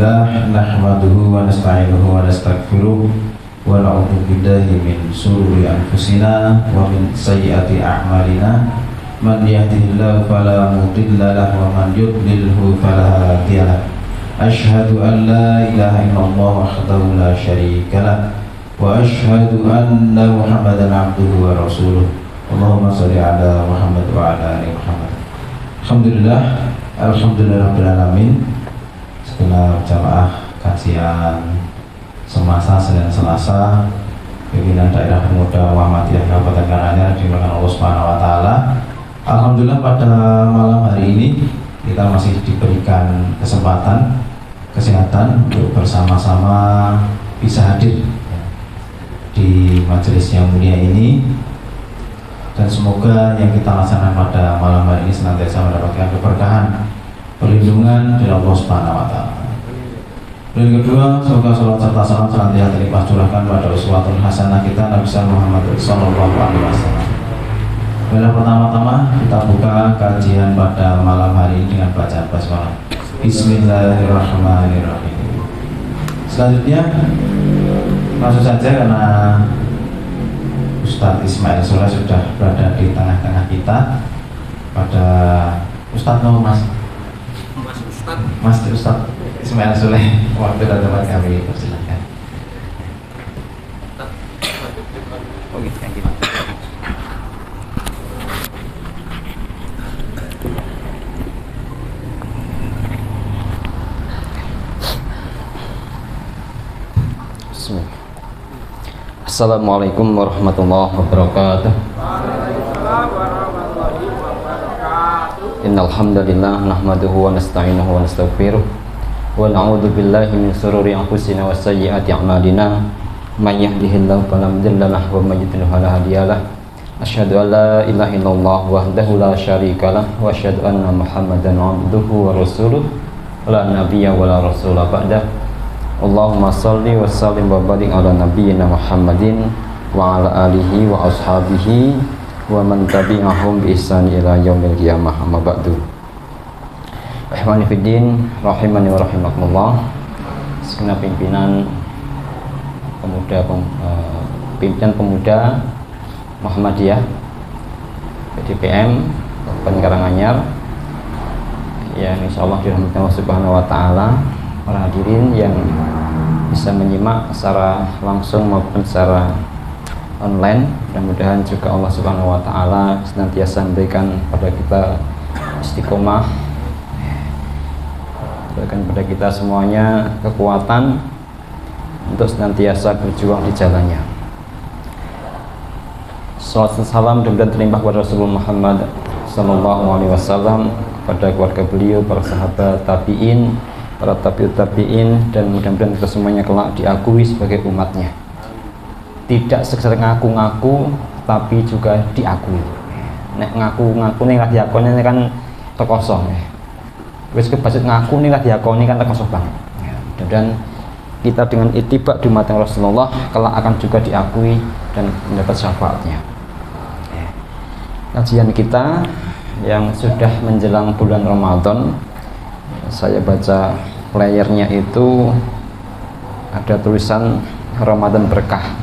Alhamdulillah nahmaduhu wa nasta'inuhu wa nastaghfiruh wa na'udzu billahi min shururi anfusina wa min sayyiati a'malina man yahdihillahu fala mudilla lahu wa man yudlilhu fala hadiya lahu asyhadu an la ilaha illallah wahdahu la syarika lahu wa asyhadu anna Muhammadan abduhu wa rasuluh. Allahumma shalli ala Muhammad wa ala ali Muhammad. Alhamdulillahirabbil alamin. Segenap jamaah kajian semasa Senin Selasa pimpinan daerah pemuda Muhammadiyah Kabupaten Karanganyar dimulakan Allah Subhanahu wa taala. Alhamdulillah pada malam hari ini kita masih diberikan kesehatan untuk bersama-sama bisa hadir di majelis yang mulia ini, dan semoga yang kita laksanakan pada malam hari ini senantiasa mendapatkan keberkahan, perlindungan dari Allah Subhanahu wa taala. Dan kedua, semoga salawat serta salam senantiasa dilimpah curahkan pada uswatun hasanah kita Nabi Muhammad sallallahu alaihi wasallam. Bila pertama-tama kita buka kajian pada malam hari ini dengan bacaan basmalah. Bismillahirrahmanirrahim. Selanjutnya langsung saja karena Ustadz Ismail Soleh sudah berada di tengah-tengah kita. Pada Ustadz nomor Mas Ustadz Ismail Soleh, waktu dan tempat kami persilakan. Assalamualaikum warahmatullahi wabarakatuh. Innal hamdalillah nahmaduhu wa nasta'inuhu wa nastaghfiruh wa na'udzu billahi min shururi anfusina wa sayyiati a'malina. May yahdihillahu fala mudilla lahu wa may yudlil fala hadiya lahu. Asyhadu an la ilaha illallah wahdahu la syarika lahu wa asyhadu anna Muhammadan 'abduhu wa rasuluh la nabiyya wa la rasula ba'dahu. Allahumma salli wa sallim wa barik ala nabiyyina Muhammadin wa ala alihi wa ashabihi wa man tabi'ahum bi ihsan ila yaumil qiyamah, amma ba'du. Ikhwani fiddin rahimani wa rahimakumullah. Segenap pimpinan pemuda Muhammadiyah PDPM Kabupaten Karanganyar yang insyaallah dirahmati Allah Subhanahu wa taala, para hadirin yang bisa menyimak secara langsung maupun secara online. Mudah-mudahan juga Allah Subhanahu wa taala senantiasa memberikan pada kita istiqomah, berikan pada kita semuanya kekuatan untuk senantiasa berjuang di jalannya. Salawat dan salam mudah-mudahan terlimpah kepada Rasulullah Muhammad sallallahu alaihi wasallam, pada keluarga beliau, para sahabat, tabi'in, para tabi'in, dan mudah-mudahan kita semuanya kelak diakui sebagai umatnya. Tidak sekedar ngaku-ngaku, tapi juga diakui. Nek ngaku-ngaku nih lah diakoni ini kan terkosong. Wis kebasit ngaku nih lah diakoni kan terkosong banget. Dan kita dengan itibak di mata Rasulullah kelak akan juga diakui dan mendapat syafaatnya. Kajian kita yang sudah menjelang bulan Ramadan, saya baca playernya itu ada tulisan Ramadan berkah.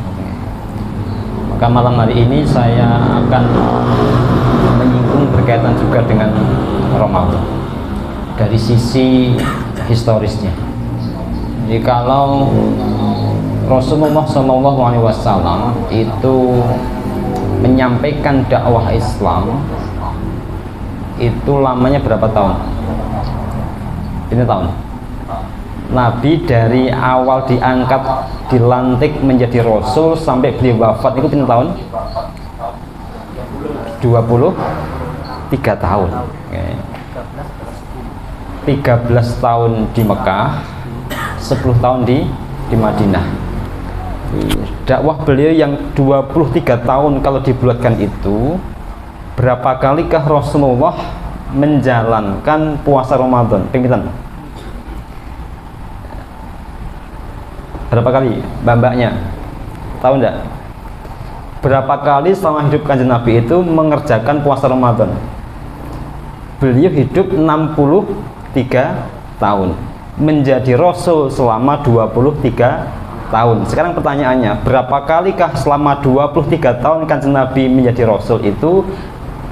Maka malam hari ini saya akan menyinggung berkaitan juga dengan Ramadan dari sisi historisnya. Jadi kalau Rasulullah SAW itu menyampaikan dakwah Islam itu lamanya berapa tahun? Ini tahun. Nabi dari awal diangkat, dilantik menjadi Rasul sampai beliau wafat itu berapa tahun? 23 tahun. 13 tahun di Mekah, 10 tahun di Madinah. Dakwah beliau yang 23 tahun kalau dibulatkan itu, berapa kalikah Rasulullah menjalankan puasa Ramadan? Pingitan berapa kali mbak-mbaknya? Tahu enggak? Berapa kali selama hidup kanjeng Nabi itu mengerjakan puasa Ramadan? Beliau hidup 63 tahun. menjadi Rasul selama 23 tahun. Sekarang pertanyaannya, berapa kalikah selama 23 tahun Kanjeng Nabi menjadi Rasul itu,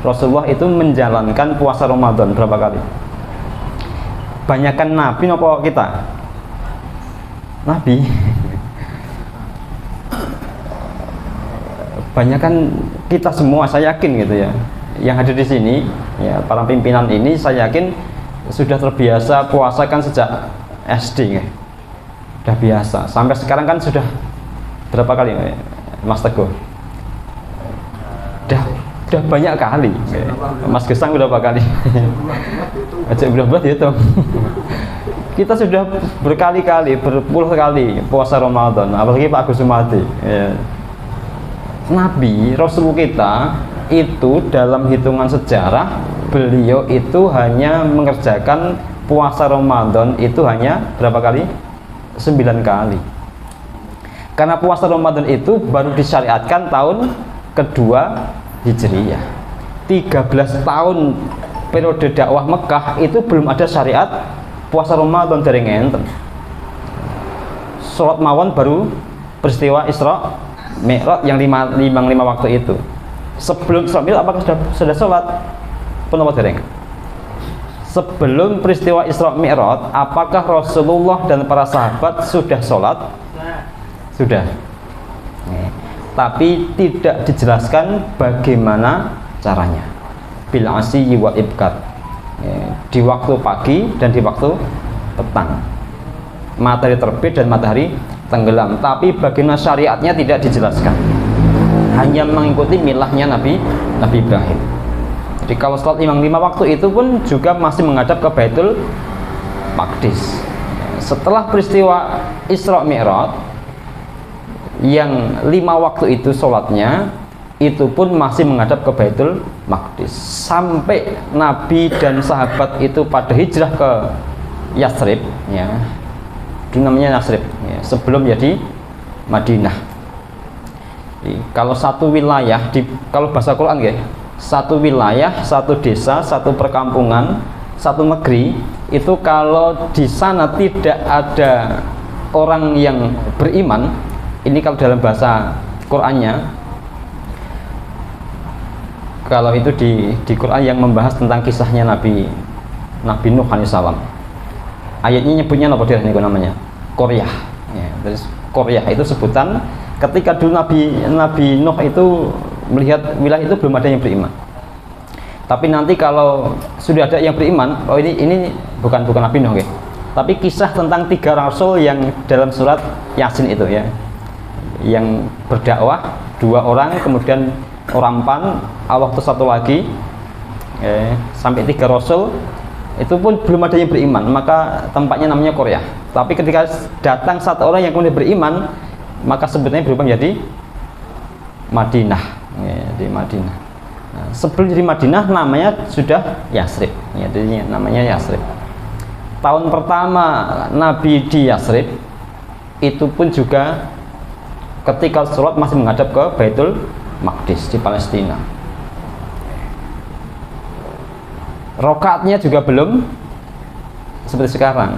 Rasulullah itu menjalankan puasa Ramadan berapa kali? Banyakan Nabi apa kita? Nabi. Banyakan kita semua, saya yakin gitu ya. Yang hadir di sini, ya, para pimpinan ini saya yakin sudah terbiasa puasa kan sejak SD ya. Sudah biasa. Sampai sekarang kan sudah berapa kali Mas Teguh? Udah banyak kali. Mas Gesang berapa kali? Ajak berapa itu? Kita sudah berkali-kali, berpuluh kali puasa Ramadan, apalagi Pak Agus Sumadi. Ya. Nabi, Rasul kita itu dalam hitungan sejarah, beliau itu hanya mengerjakan puasa Ramadan itu hanya berapa kali? 9 kali. Karena puasa Ramadan itu baru disyariatkan tahun kedua Hijriyah. 13 tahun periode dakwah Mekah itu belum ada syariat puasa Ramadan dari ngenten. Sholat mawon baru peristiwa Isra Mi'raj yang 5 waktu itu. Sebelum sholat Mi'raj apakah sudah sholat? Pun apa dereng? Sebelum peristiwa Isra Mi'raj, apakah Rasulullah dan para sahabat sudah sholat? Sudah. Tapi tidak dijelaskan bagaimana caranya. Bil asyi wal ibkar. Di waktu pagi dan di waktu petang. Matahari terbit dan matahari tenggelam, tapi bagaimana syariatnya tidak dijelaskan, hanya mengikuti milahnya Nabi Ibrahim. Jadi kalau sholat 5 waktu itu pun juga masih menghadap ke Baitul Maqdis. Setelah peristiwa Isra Mi'raj yang 5 waktu itu sholatnya itu pun masih menghadap ke Baitul Maqdis sampai Nabi dan sahabat itu pada hijrah ke Yathrib ya. Namanya Yathrib ya, sebelum jadi Madinah. Kalau satu wilayah kalau bahasa Quran ya, satu wilayah, satu desa, satu perkampungan, satu negeri itu kalau di sana tidak ada orang yang beriman, ini kalau dalam bahasa Qurannya, kalau itu di Quran yang membahas tentang kisahnya Nabi Nuh alaihissalam, ayatnya nyebutnya apa dia namanya? Qaryah. Ya, terus Qaryah itu sebutan ketika dulu Nabi Nuh itu melihat wilayah itu belum ada yang beriman. Tapi nanti kalau sudah ada yang beriman, oh ini bukan Nabi Nuh ya. Tapi kisah tentang 3 rasul yang dalam surat Yasin itu ya. Yang berdakwah 2 orang, kemudian orang pan, Allah itu satu lagi. Sampai 3 rasul itu pun belum ada yang beriman, maka tempatnya namanya Qaryah. Tapi ketika datang 1 orang yang kemudian beriman, maka sebetulnya berubah menjadi Madinah ya, di Madinah. Nah, sebelum jadi Madinah namanya sudah Yathrib ya, jadi namanya Yathrib. Tahun pertama Nabi di Yathrib itu pun juga ketika sholat masih menghadap ke Baitul Maqdis di Palestina. Rokaatnya juga belum seperti sekarang.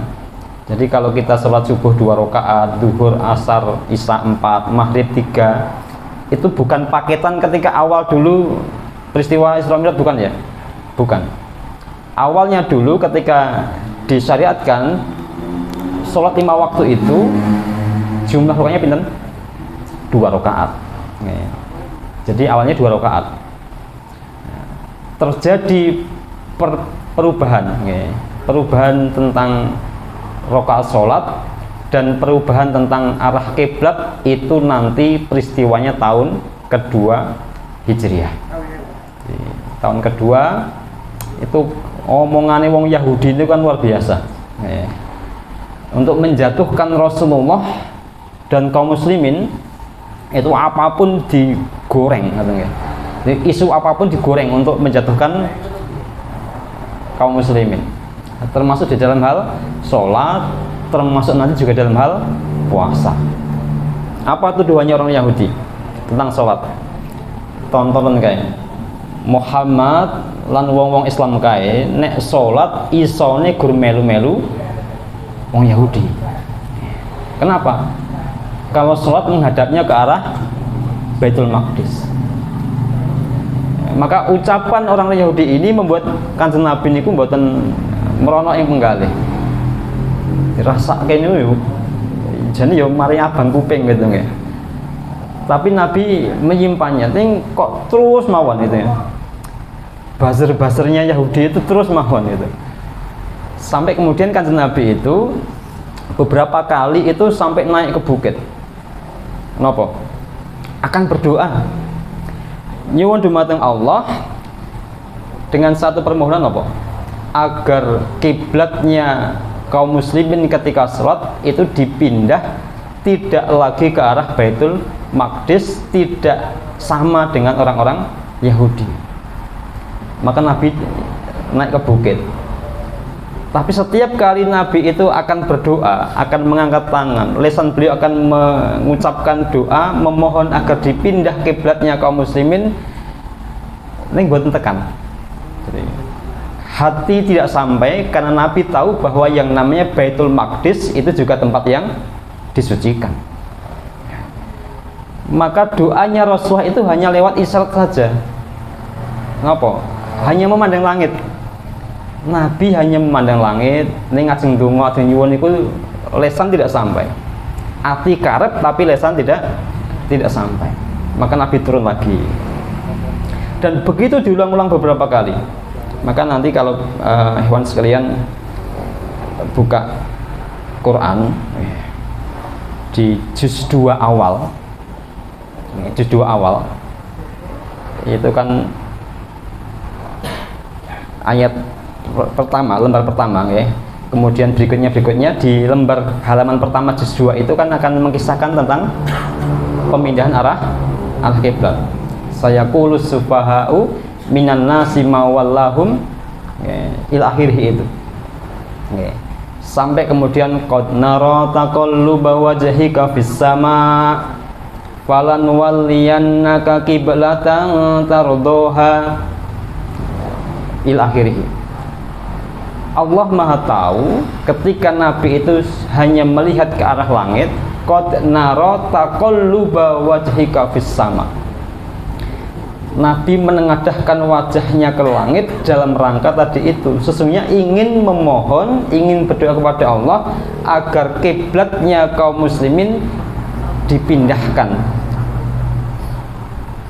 Jadi kalau kita sholat subuh 2 rakaat, duhur, asar, isya 4, maghrib 3, itu bukan paketan ketika awal dulu peristiwa Isra Mi'raj, bukan ya? Bukan. Awalnya dulu ketika disyariatkan sholat 5 waktu itu jumlah rakaatnya pinten? 2 rakaat. Jadi awalnya 2 rakaat. Terjadi perubahan tentang rakaat sholat dan perubahan tentang arah kiblat itu nanti peristiwanya tahun kedua Hijriah. Tahun kedua itu omongannya wong Yahudi itu kan luar biasa. Untuk menjatuhkan Rasulullah dan kaum muslimin itu apapun digoreng katanya. Isu apapun digoreng untuk menjatuhkan kaum muslimin, termasuk di dalam hal sholat, termasuk nanti juga dalam hal puasa. Apa tuduhannya orang Yahudi tentang sholat? Tontonan kayak Muhammad lan wong-wong Islam kae nek sholat isone gur melu-melu wong Yahudi. Kenapa? Kalau sholat menghadapnya ke arah Baitul Maqdis. Maka ucapan orang Yahudi ini membuat Kanjeng Nabi niku mboten merono ing penggalih. Rasa kene yo jane yo mari abang kuping gitu nggih. Tapi Nabi menyimpannya, ting kok terus mawon itu ya. Buzzer-buzzernya Yahudi itu terus mawon itu. Sampai kemudian Kanjeng Nabi itu beberapa kali itu sampai naik ke bukit. Kenapa? Akan berdoa. Nyuwun dumateng Allah dengan satu permohonan apa? Agar kiblatnya kaum muslimin ketika sholat itu dipindah tidak lagi ke arah Baitul Maqdis, tidak sama dengan orang-orang Yahudi. Maka Nabi naik ke bukit. Tapi setiap kali Nabi itu akan berdoa, akan mengangkat tangan, lisan beliau akan mengucapkan doa, memohon agar dipindah kiblatnya kaum muslimin. Ini buat tekan. Jadi, hati tidak sampai karena Nabi tahu bahwa yang namanya Baitul Maqdis itu juga tempat yang disucikan. Maka doanya Rasulullah itu hanya lewat isyarat saja. Ngapa? Hanya memandang langit. Nabi hanya memandang langit, ini ngajeng donga ajeng nyuwun itu lesan tidak sampai. Ati karep tapi lesan tidak sampai. Maka Nabi turun lagi. Dan begitu diulang-ulang beberapa kali. Maka nanti kalau hewan sekalian buka Quran di juz 2 awal. Juz 2 awal. Itu kan ayat pertama, lembar pertama ya. Kemudian berikutnya di lembar halaman pertama juz 2 itu kan akan mengisahkan tentang pemindahan arah kiblat. Sayaqulus sufaha'u minan nasi mawallahum ila akhirih itu. Ya. Sampai kemudian qad nara taqalluba wajhika fis sama falan walliyannaka qiblatan tardoha ila akhirih. Allah Maha tahu ketika Nabi itu hanya melihat ke arah langit, qad nara taqalluba wajhika fis sama. Nabi menengadahkan wajahnya ke langit dalam rangka tadi itu sesungguhnya ingin memohon, ingin berdoa kepada Allah agar kiblatnya kaum muslimin dipindahkan.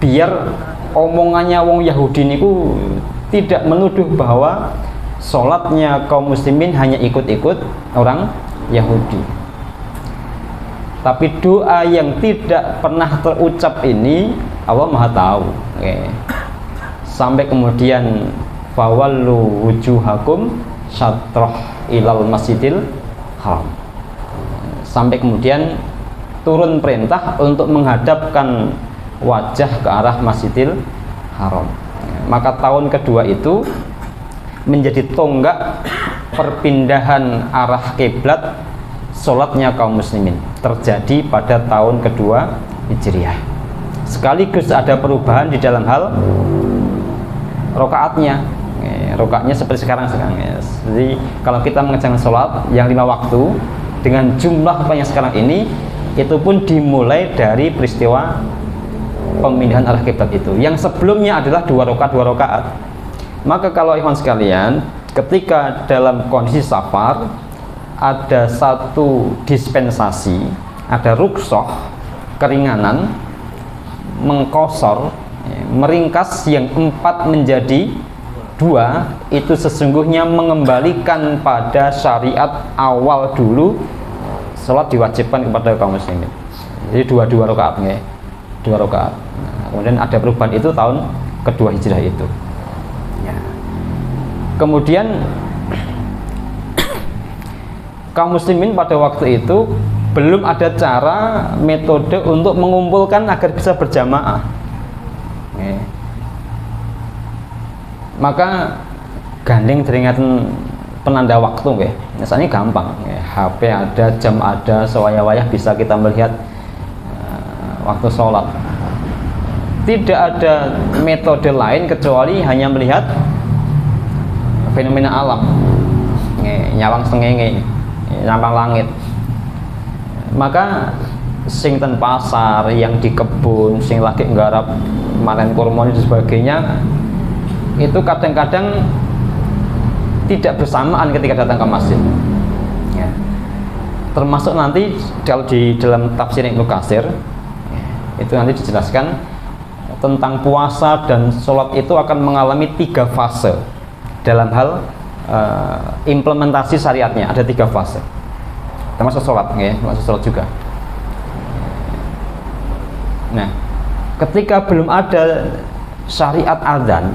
Biar omongannya wong Yahudi niku tidak menuduh bahwa sholatnya kaum muslimin hanya ikut-ikut orang Yahudi. Tapi doa yang tidak pernah terucap ini Allah Maha tahu. Sampai kemudian fawallu wujuhakum syatrah ilal masjidil haram. Sampai kemudian turun perintah untuk menghadapkan wajah ke arah Masjidil Haram. Maka tahun kedua itu menjadi tonggak perpindahan arah kiblat sholatnya kaum muslimin, terjadi pada tahun kedua Hijriah. Sekaligus ada perubahan di dalam hal rokaatnya. Rokaatnya seperti sekarang. Jadi kalau kita mengerjakan sholat yang 5 waktu dengan jumlah yang sekarang ini, itu pun dimulai dari peristiwa pemindahan arah kiblat itu. Yang sebelumnya adalah 2 rakaat. Maka kalau ikhwan sekalian, ketika dalam kondisi safar ada satu dispensasi, ada rukhsah, keringanan, mengkosor, meringkas yang 4 menjadi 2, itu sesungguhnya mengembalikan pada syariat awal dulu sholat diwajibkan kepada kaum muslimin. Jadi 2 rakaat ya. 2 rakaat. Nah, kemudian ada perubahan itu tahun kedua Hijrah itu. Ya. Kemudian kaum muslimin pada waktu itu belum ada cara metode untuk mengumpulkan agar bisa berjamaah. Ya. Maka gandeng deringaten penanda waktu ya. Misalnya gampang ya. HP ada, jam ada, sewaya-wayah bisa kita melihat waktu sholat. Tidak ada metode lain kecuali hanya melihat fenomena alam, nyawang sengenge. nyampang langit. Maka sing ten pasar, yang di kebun, sing lagi nggarap manen kurma dan sebagainya, itu kadang-kadang tidak bersamaan ketika datang ke masjid. Ya. Termasuk nanti kalau di dalam tafsir Ibnu Katsir itu nanti dijelaskan tentang puasa dan sholat itu akan mengalami 3 fase dalam hal implementasi syariatnya. Ada 3 fase, termasuk sholat, ya, termasuk sholat juga. Nah, ketika belum ada syariat adzan,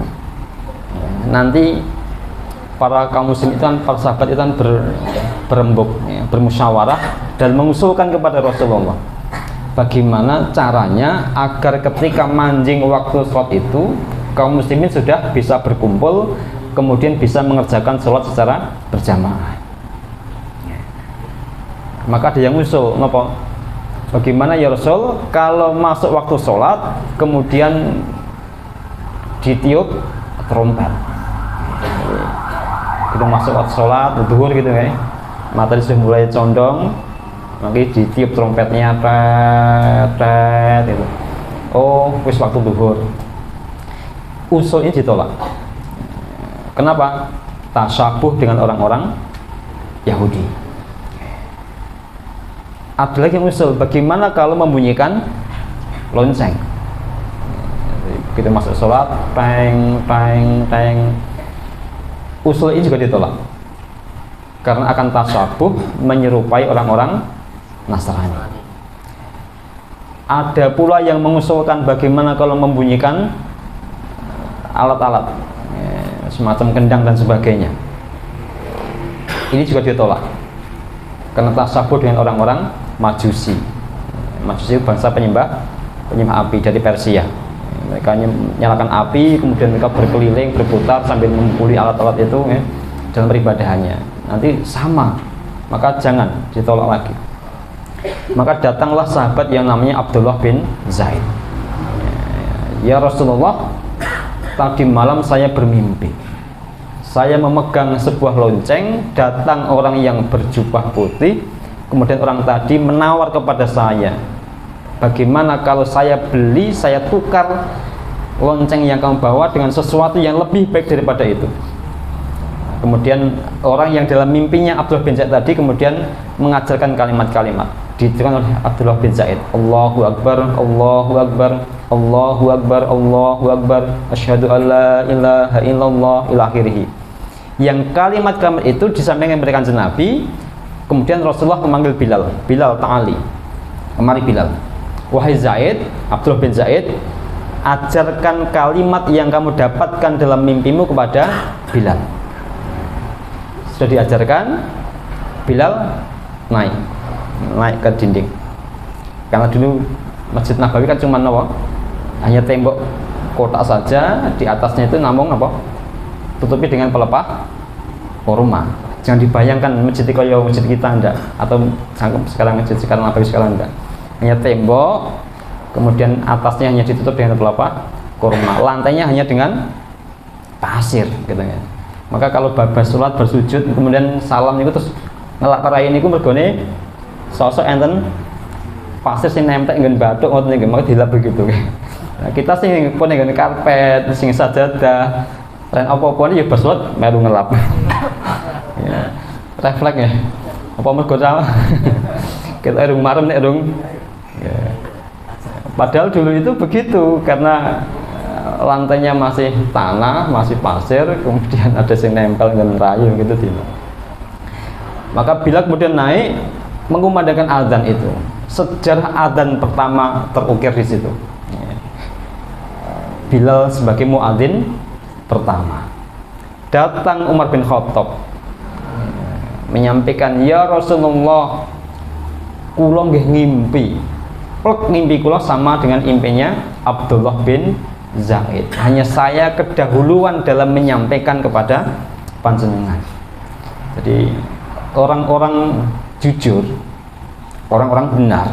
nanti para kaum muslim itu, para sahabat itu berembuk, ya, bermusyawarah dan mengusulkan kepada Rasulullah bagaimana caranya agar ketika manjing waktu sholat itu kaum muslimin sudah bisa berkumpul, kemudian bisa mengerjakan sholat secara berjamaah. Maka ada yang usul, ngapa? Bagaimana ya Rasul kalau masuk waktu sholat kemudian ditiup trompet, kita masuk waktu sholat zuhur gitu ya, matahari sudah mulai condong, maka ditiup trompetnya, tet itu. Oh, wis waktu zuhur. Usul ini ditolak. Kenapa? Tasyabuh dengan orang-orang Yahudi. Ada lagi yang usul, bagaimana kalau membunyikan lonceng? Kita masuk sholat, teng, teng, teng. Usul ini juga ditolak karena akan tasyabuh, menyerupai orang-orang Nasrani. Ada pula yang mengusulkan bagaimana kalau membunyikan alat-alat, semacam kendang dan sebagainya. Ini juga ditolak karena tasyabuh dengan orang-orang Majusi. Majusi bangsa penyembah api dari Persia. Mereka nyalakan api, kemudian mereka berkeliling, berputar sambil memukuli alat-alat itu, ya, dalam peribadahannya. Nanti sama, maka jangan, ditolak lagi. Maka datanglah sahabat yang namanya Abdullah bin Zaid. Ya Rasulullah, tadi malam saya bermimpi, saya memegang sebuah lonceng, datang orang yang berjubah putih, kemudian orang tadi menawar kepada saya, bagaimana kalau saya beli, saya tukar lonceng yang kamu bawa dengan sesuatu yang lebih baik daripada itu. Kemudian orang yang dalam mimpinya Abdullah bin Zaid tadi kemudian mengajarkan kalimat-kalimat, diturunkan oleh Abdullah bin Zaid, Allahu Akbar, Allahu Akbar, Allahu Akbar, Allahu Akbar, asyhadu an la ilaha illallah, ila akhirih. Yang kalimat-kalimat itu disampaikan memberikan Nabi. Kemudian Rasulullah memanggil Bilal, Bilal ta'ali, kemari Bilal, wahai Zaid, Abdullah bin Zaid, ajarkan kalimat yang kamu dapatkan dalam mimpimu kepada Bilal. Sudah diajarkan, Bilal naik ke dinding, karena dulu Masjid Nabawi kan cuma hanya tembok kotak saja, di atasnya itu namun tutupi dengan pelepah kurma. Jangan dibayangkan masjid kaya masjid kita, enggak, atau sekarang masjid sekarang Nabawi sekarang, enggak. Hanya tembok, kemudian atasnya hanya ditutup dengan pelepah kurma, lantainya hanya dengan pasir gitu ya. Maka kalau babas sholat bersujud kemudian salam itu terus ngelak parai ini mergone sosok enten pasir sing nempel nggon bathuk ngoten nggih, maka dilap begitu. Nah, kita sing pun nggon karpet, sing sajadah, tren apa-apa ini ya bersolat melu ngelap. Ya, refleks ya. Apa mergo salah? Kita urung marem nek urung. Ya. Padahal dulu itu begitu karena lantainya masih tanah, masih pasir, kemudian ada yang nempel dengan rayu gitu tidak. Maka bila kemudian naik mengumandangkan azan itu, sejarah azan pertama terukir di situ. Bilal sebagai muadzin pertama. Datang Umar bin Khattab menyampaikan, ya Rasulullah, kula nggih ngimpi. Plek ngimpi kula sama dengan impinya Abdullah bin Zaid. Hanya saya kedahuluan dalam menyampaikan kepada panjenengan. Jadi orang-orang jujur, orang-orang benar,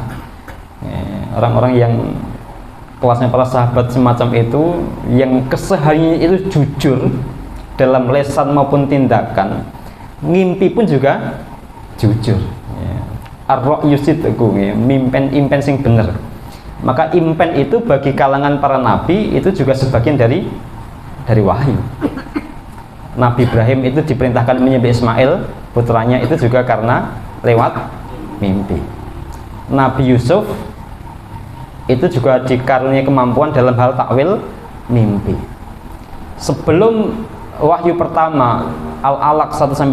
orang-orang yang kelasnya para sahabat semacam itu, yang kesehariannya itu jujur dalam lesan maupun tindakan, ngimpi pun juga jujur. Ya. Ar-ra'yu sidqu, ya. Impen sing bener. Maka impen itu bagi kalangan para nabi itu juga sebagian dari wahyu. Nabi Ibrahim itu diperintahkan menyembelih Ismail putranya itu juga karena lewat mimpi. Nabi Yusuf itu juga dikaruniai kemampuan dalam hal takwil mimpi. Sebelum wahyu pertama Al-Alaq 1-5,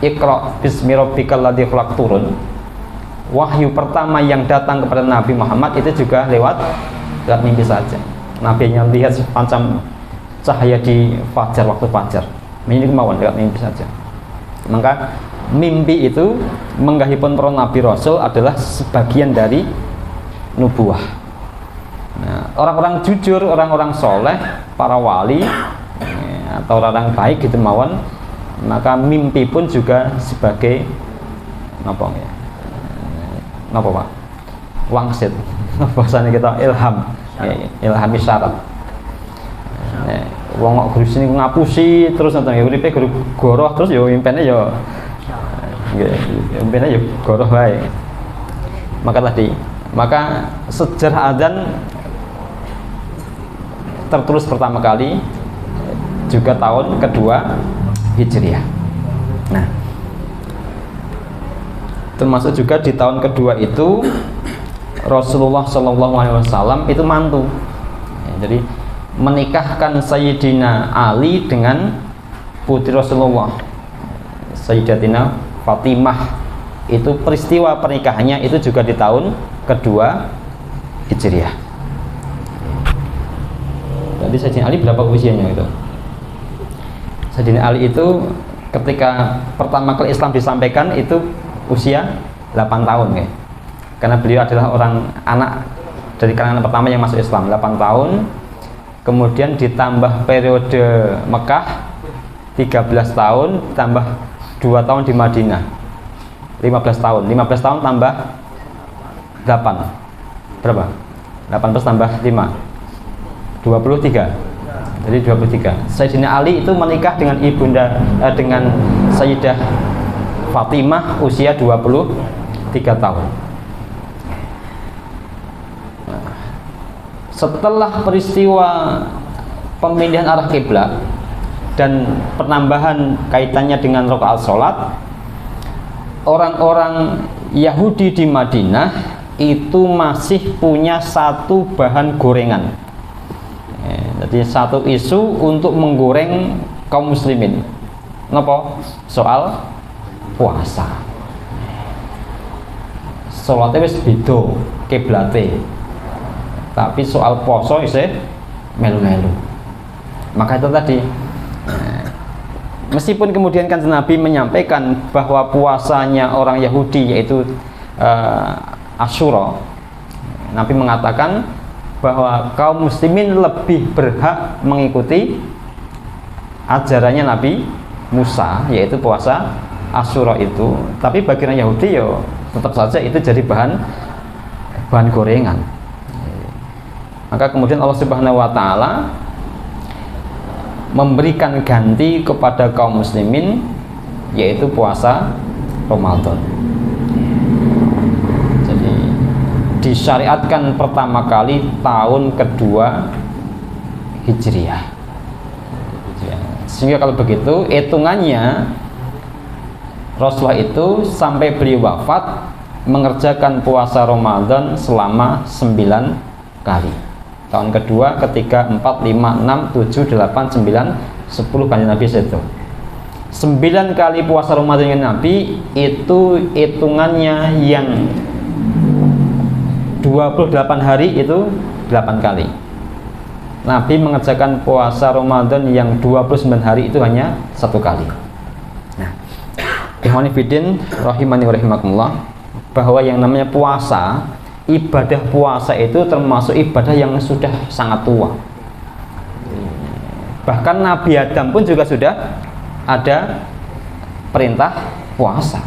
Iqra bismi rabbikal ladzi khalaq turun, wahyu pertama yang datang kepada Nabi Muhammad itu juga lewat mimpi saja. Nabi hanya lihat semacam cahaya di fajar, waktu fajar. Ini kemauan lewat mimpi saja. Maka mimpi itu menggahipun para nabi rasul adalah sebagian dari nubuah. Nah, orang-orang jujur, orang-orang soleh, para wali atau orang baik gitu mawon, maka mimpi pun juga sebagai apa ya? Napa Pak? Wangsit. Bahasanya kita ilham, ilhami syarat. Wong kok guru sini ngapusi terus nonton ya uripe guru goroh terus ya impene ya nggih, impene ya goroh wae. Maka sejarah adzan tertulis pertama kali juga tahun kedua Hijriah. Nah, termasuk juga di tahun kedua itu Rasulullah SAW itu mantu. Jadi menikahkan Sayyidina Ali dengan putri Rasulullah, Sayyidatina Fatimah. Itu peristiwa pernikahannya itu juga di tahun kedua Hijriah. Jadi Sayyidina Ali berapa usianya itu? Sayyidina Ali itu ketika pertama kali Islam disampaikan itu usia 8 tahun ya. Karena beliau adalah anak dari kalangan pertama yang masuk Islam, 8 tahun. Kemudian ditambah periode Mekah 13 tahun, tambah 2 tahun di Madinah 15 tahun. 15 tahun tambah 8 berapa? 18 tambah 5 23. Jadi 23. Sayyidina Ali itu menikah dengan dengan Sayyidah Fatimah usia 23 tahun. Setelah peristiwa pemindahan arah kiblat dan penambahan kaitannya dengan rakaat salat, orang-orang Yahudi di Madinah itu masih punya satu bahan gorengan. Jadi satu isu untuk menggoreng kaum muslimin. Napa? Soal puasa. Salatnya wis beda kiblate. Tapi soal poso isih melu-melu. Maka itu tadi, meskipun kemudian kan Nabi menyampaikan bahwa puasanya orang Yahudi yaitu Asyura, Nabi mengatakan bahwa kaum muslimin lebih berhak mengikuti ajarannya Nabi Musa, yaitu puasa Asyura itu. Tapi bagi orang Yahudi ya tetap saja itu jadi bahan gorengan. Maka kemudian Allah Subhanahu wa taala memberikan ganti kepada kaum muslimin yaitu puasa Ramadan. Jadi disyariatkan pertama kali tahun kedua Hijriah. Sehingga kalau begitu hitungannya Rasulullah itu sampai beliau wafat mengerjakan puasa Ramadan selama 9 kali. Tahun kedua, ketiga, 4, 5, 6, 7, 8, 9, 10 kali Nabi itu 9 kali puasa Ramadan dengan Nabi itu hitungannya yang 28 hari itu 8 kali. Nabi mengerjakan puasa Ramadan yang 29 hari itu hanya 1 kali. Nah, ikhwani fiddin rahimani wa rahimakumullah, bahwa yang namanya puasa, ibadah puasa itu termasuk ibadah yang sudah sangat tua. Bahkan Nabi Adam pun juga sudah ada perintah puasa.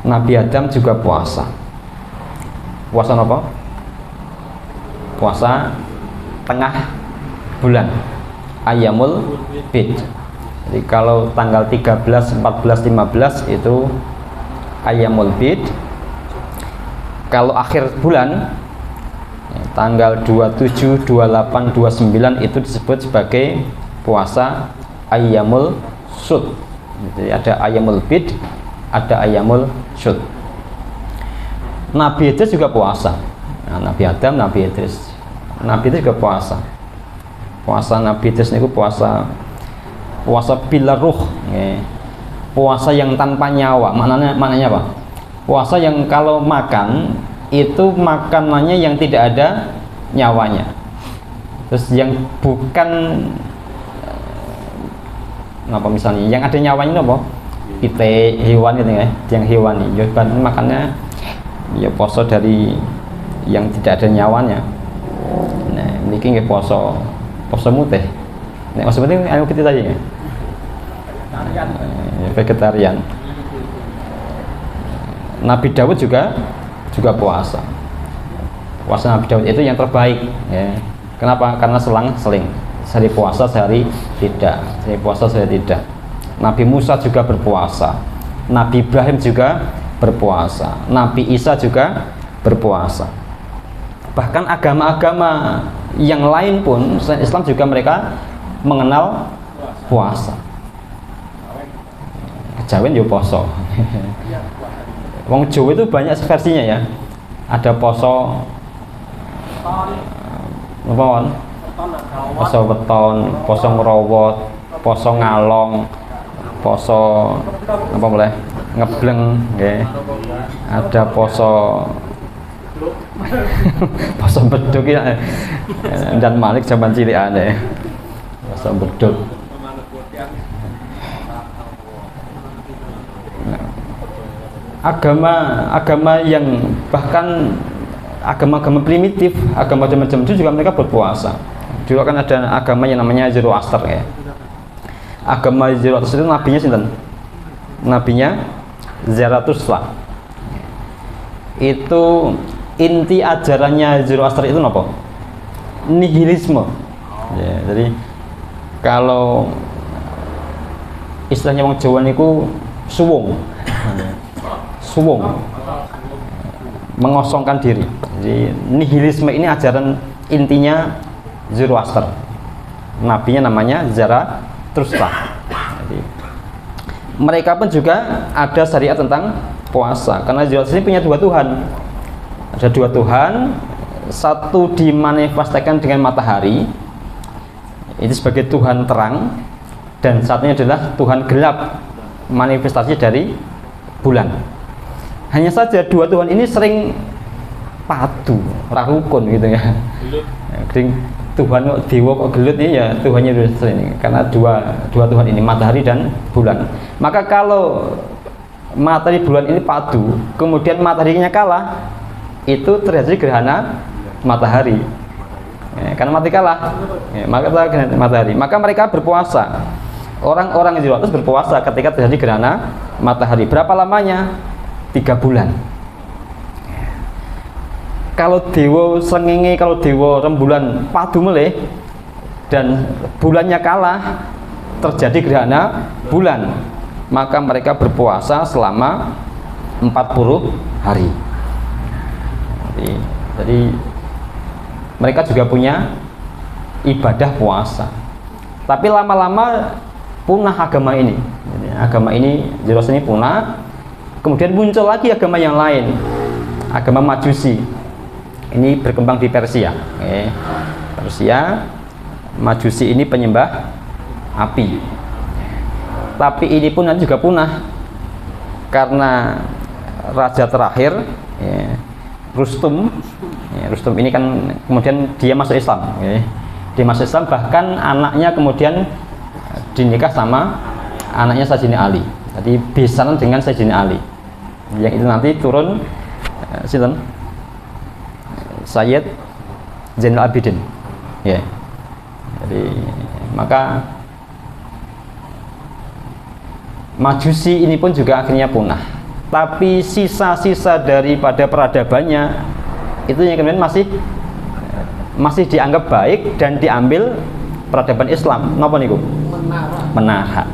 Nabi Adam juga puasa. Puasa apa? Puasa tengah bulan, Ayyamul Bid. Jadi kalau tanggal 13, 14, 15 itu Ayyamul Bid. Kalau akhir bulan tanggal 27, 28, 29 itu disebut sebagai puasa Ayyamul Syud. Jadi ada Ayyamul Bid, ada Ayyamul Syud. Nabi Idris juga puasa. Nah, Nabi Adam, Nabi Idris. Nabi Idris juga puasa. Puasa Nabi Idris itu puasa bila ruh, puasa yang tanpa nyawa. Maknanya apa? Puasa yang kalau makan itu makanannya yang tidak ada nyawanya. Terus yang bukan apa misalnya yang ada nyawanya itu apa? Pite hewan gitu ya, yang hewani. Ya makannya ya poso dari yang tidak ada nyawanya. Nah, niki nggih poso mutih. Nek poso mutih anu kita tadi ya. Vegetarian. Nabi Daud juga puasa. Puasa Nabi Daud itu yang terbaik ya. Kenapa? Karena selang-seling. Sehari puasa, sehari tidak. Sehari puasa, sehari tidak. Nabi Musa juga berpuasa. Nabi Ibrahim juga berpuasa. Nabi Isa juga berpuasa. Bahkan agama-agama yang lain pun selain Islam juga mereka mengenal puasa. Kejawen yo poso. Wong Jawa itu banyak versinya ya. Ada poso apa? Poso weton, poso ngrowot, poso ngalong, poso apa boleh? Ngebleng nggih. Ada poso poso beduk ya. Dan Malik zaman cilikane. Poso beduk. Agama yang bahkan agama-agama primitif, agama macam-macam itu juga mereka berpuasa. Dulu kan ada agama yang namanya Zoroaster ya. Agama Zoroaster itu nabinya sinten? Nabinya Zarathustra. Itu inti ajarannya Zoroaster itu apa? Nihilisme. Ya, jadi kalau istilahnya wong Jawa niku suwung. Suwung, mengosongkan diri. Jadi nihilisme ini ajaran intinya Zoroaster. Nabinya namanya Zarathustra. Jadi mereka pun juga ada syariat tentang puasa. Karena Zoroaster ini punya dua Tuhan. Ada dua Tuhan. Satu dimanifestasikan dengan matahari, itu sebagai Tuhan terang, dan satunya adalah Tuhan gelap, manifestasi dari bulan. Hanya saja dua Tuhan ini sering padu, ora rukun gitu ya. Tuhan kok dewa kok gelut ini ya Tuhannya sering, karena dua Tuhan ini matahari dan bulan. Maka kalau matahari bulan ini padu, kemudian mataharinya kalah, itu terjadi gerhana matahari. Karena mati kalah, maka gerhana matahari. Maka mereka berpuasa. Orang-orang yang Zoroaster berpuasa ketika terjadi gerhana matahari. Berapa lamanya? 3 bulan. Kalau dewa srengenge, kalau dewa rembulan padu meleh dan bulannya kalah, terjadi gerhana bulan, maka mereka berpuasa selama 40 hari. Jadi mereka juga punya ibadah puasa. Tapi lama-lama punah agama ini. Jadi, agama ini Zoroaster ini punah. Kemudian muncul lagi agama yang lain, agama Majusi. Ini berkembang di Persia. Persia, Majusi ini penyembah api. Tapi ini pun nanti juga punah karena raja terakhir, Rustum. Rustum ini kan kemudian dia masuk Islam. Dia masuk Islam, bahkan anaknya kemudian dinikah sama anaknya Sayyidina Ali. Jadi besaran dengan Sayyidina Ali. Yang itu nanti turun sinten? Sayyid Zainal Abidin. Ya. Jadi maka Majusi ini pun juga akhirnya punah. Tapi sisa-sisa daripada peradabannya itu yang kemudian masih dianggap baik dan diambil peradaban Islam. Napa niku? Menara.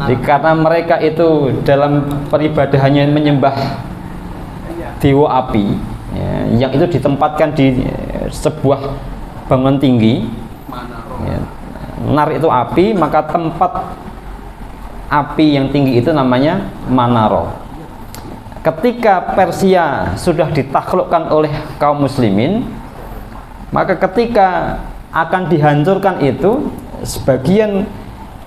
Jadi, karena mereka itu dalam peribadahannya menyembah dewa api, ya, yang itu ditempatkan di sebuah bangunan tinggi. Ya, nar itu api, maka tempat api yang tinggi itu namanya manaro. Ketika Persia sudah ditaklukkan oleh kaum muslimin, maka ketika akan dihancurkan itu, sebagian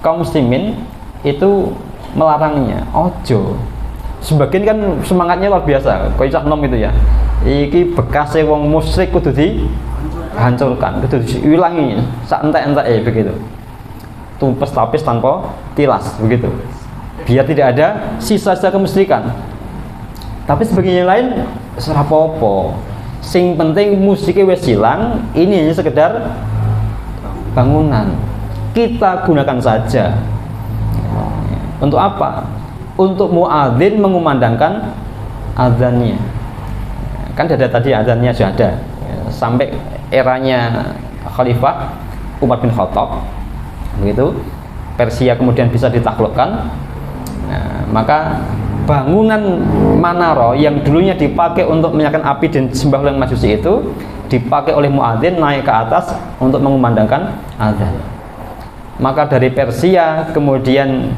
kaum muslimin itu melarangnya. Ojo. Sebagian kan semangatnya luar biasa, koyo cah nom itu ya. Iki bekase wong musyrik kudu dihancurkan, kudu diulangi sak entek-enteke begitu. Tumpes tapis tanpa tilas begitu. Biar tidak ada sisa-sisa kemusyrikan. Tapi sebagian yang lain ora apa-apa. Sing penting musiknya wis hilang, ini hanya sekedar bangunan. Kita gunakan saja. Untuk apa? Untuk muadzin mengumandangkan azannya. Kan ada tadi azannya sudah ada. Sampai eranya Khalifah Umar bin Khattab. Begitu. Persia kemudian bisa ditaklukkan. Nah, maka bangunan Manaro yang dulunya dipakai untuk menyalakan api dan disembah oleh Majusi itu dipakai oleh muadzin naik ke atas untuk mengumandangkan azan. Maka dari Persia kemudian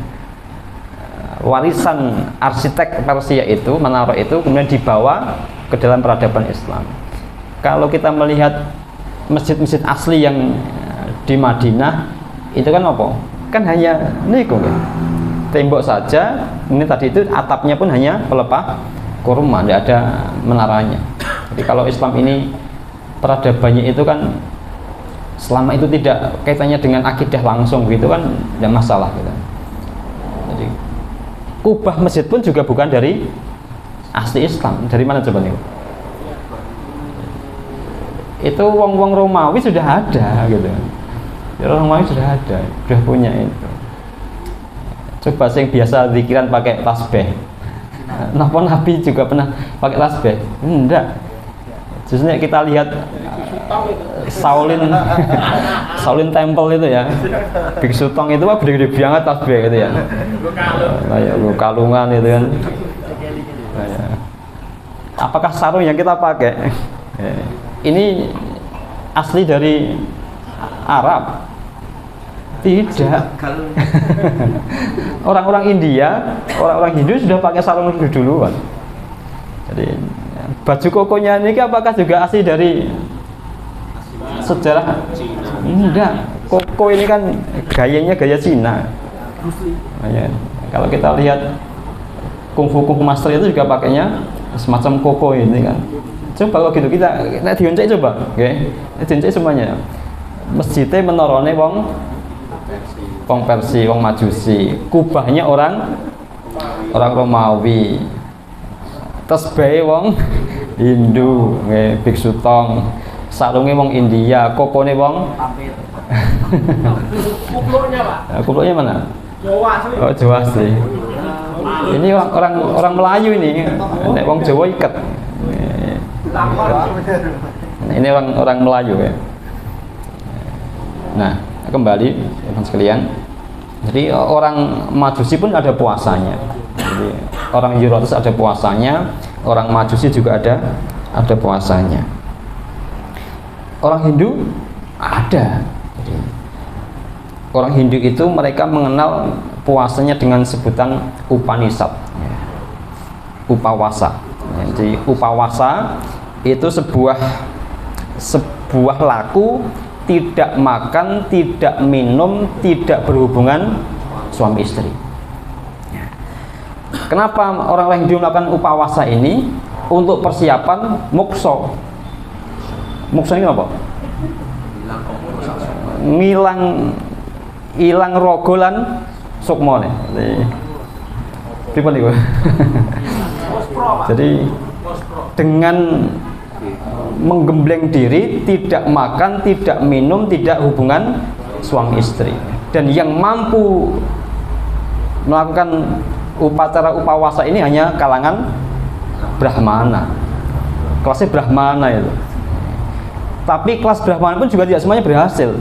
warisan arsitek Persia itu, Manaro itu kemudian dibawa ke dalam peradaban Islam. Kalau kita melihat masjid-masjid asli yang di Madinah itu kan apa? Kan hanya niku kan. Tembok saja, ini tadi itu atapnya pun hanya pelepah kurma, tidak ada menaranya. Jadi kalau Islam ini peradabannya itu kan selama itu tidak kaitannya dengan akidah langsung gitu kan, tidak masalah gitu. Jadi kubah masjid pun juga bukan dari asli Islam. Dari mana coba nih? Itu wong-wong Romawi sudah ada gitu. Orang Romawi sudah ada, sudah punya itu. Coba yang biasa zikiran pakai tasbih. Napa Nabi juga pernah pakai tasbih? Enggak. Justru kita lihat Shaolin Temple itu ya. Biksu Tong itu mah gede-gede banget tasbih gitu ya. Kayak lu kalungan itu kan. Apakah sarung yang kita pakai? Ini asli dari Arab? Tidak. Orang-orang India, orang-orang Hindu sudah pakai sarung duluan. Jadi baju kokonya ini apakah juga asli dari sejarah? Enggak. Koko ini kan gayanya gaya Cina. Ya, kalau kita lihat kungfu master itu juga pakainya semacam koko ini kan. Coba kalau gitu kita dioncek coba, oke? Dioncek semuanya. Masjidnya menorone wong Persia, wong Majusi, kubahnya orang Romawi, tasbih wong Hindu, biksu tong, sarungnya wong India, kokone wong kupluknya mana? Jawa sih. Oh, Jawa sih. Ini orang Melayu ini, nek wong Jawa iket. Ini orang Melayu ya. Nah, kembali teman sekalian. Jadi orang Majusi pun ada puasanya. Jadi orang Yuratus ada puasanya, orang Majusi juga ada puasanya. Orang Hindu ada. Jadi, orang Hindu itu mereka mengenal puasanya dengan sebutan Upanishad, Upawasa. Jadi upawasa itu sebuah laku tidak makan, tidak minum, tidak berhubungan suami istri. Kenapa orang-orang Hindu melakukan upawasa ini? Untuk persiapan mokso. Mokso ini apa? Ilang rogolan sukmone. Jadi dengan menggembleng diri, tidak makan, tidak minum, tidak hubungan suami istri. Dan yang mampu melakukan upacara upawasa ini hanya kalangan Brahmana. Kelasnya Brahmana itu. Tapi kelas Brahmana pun juga tidak semuanya berhasil.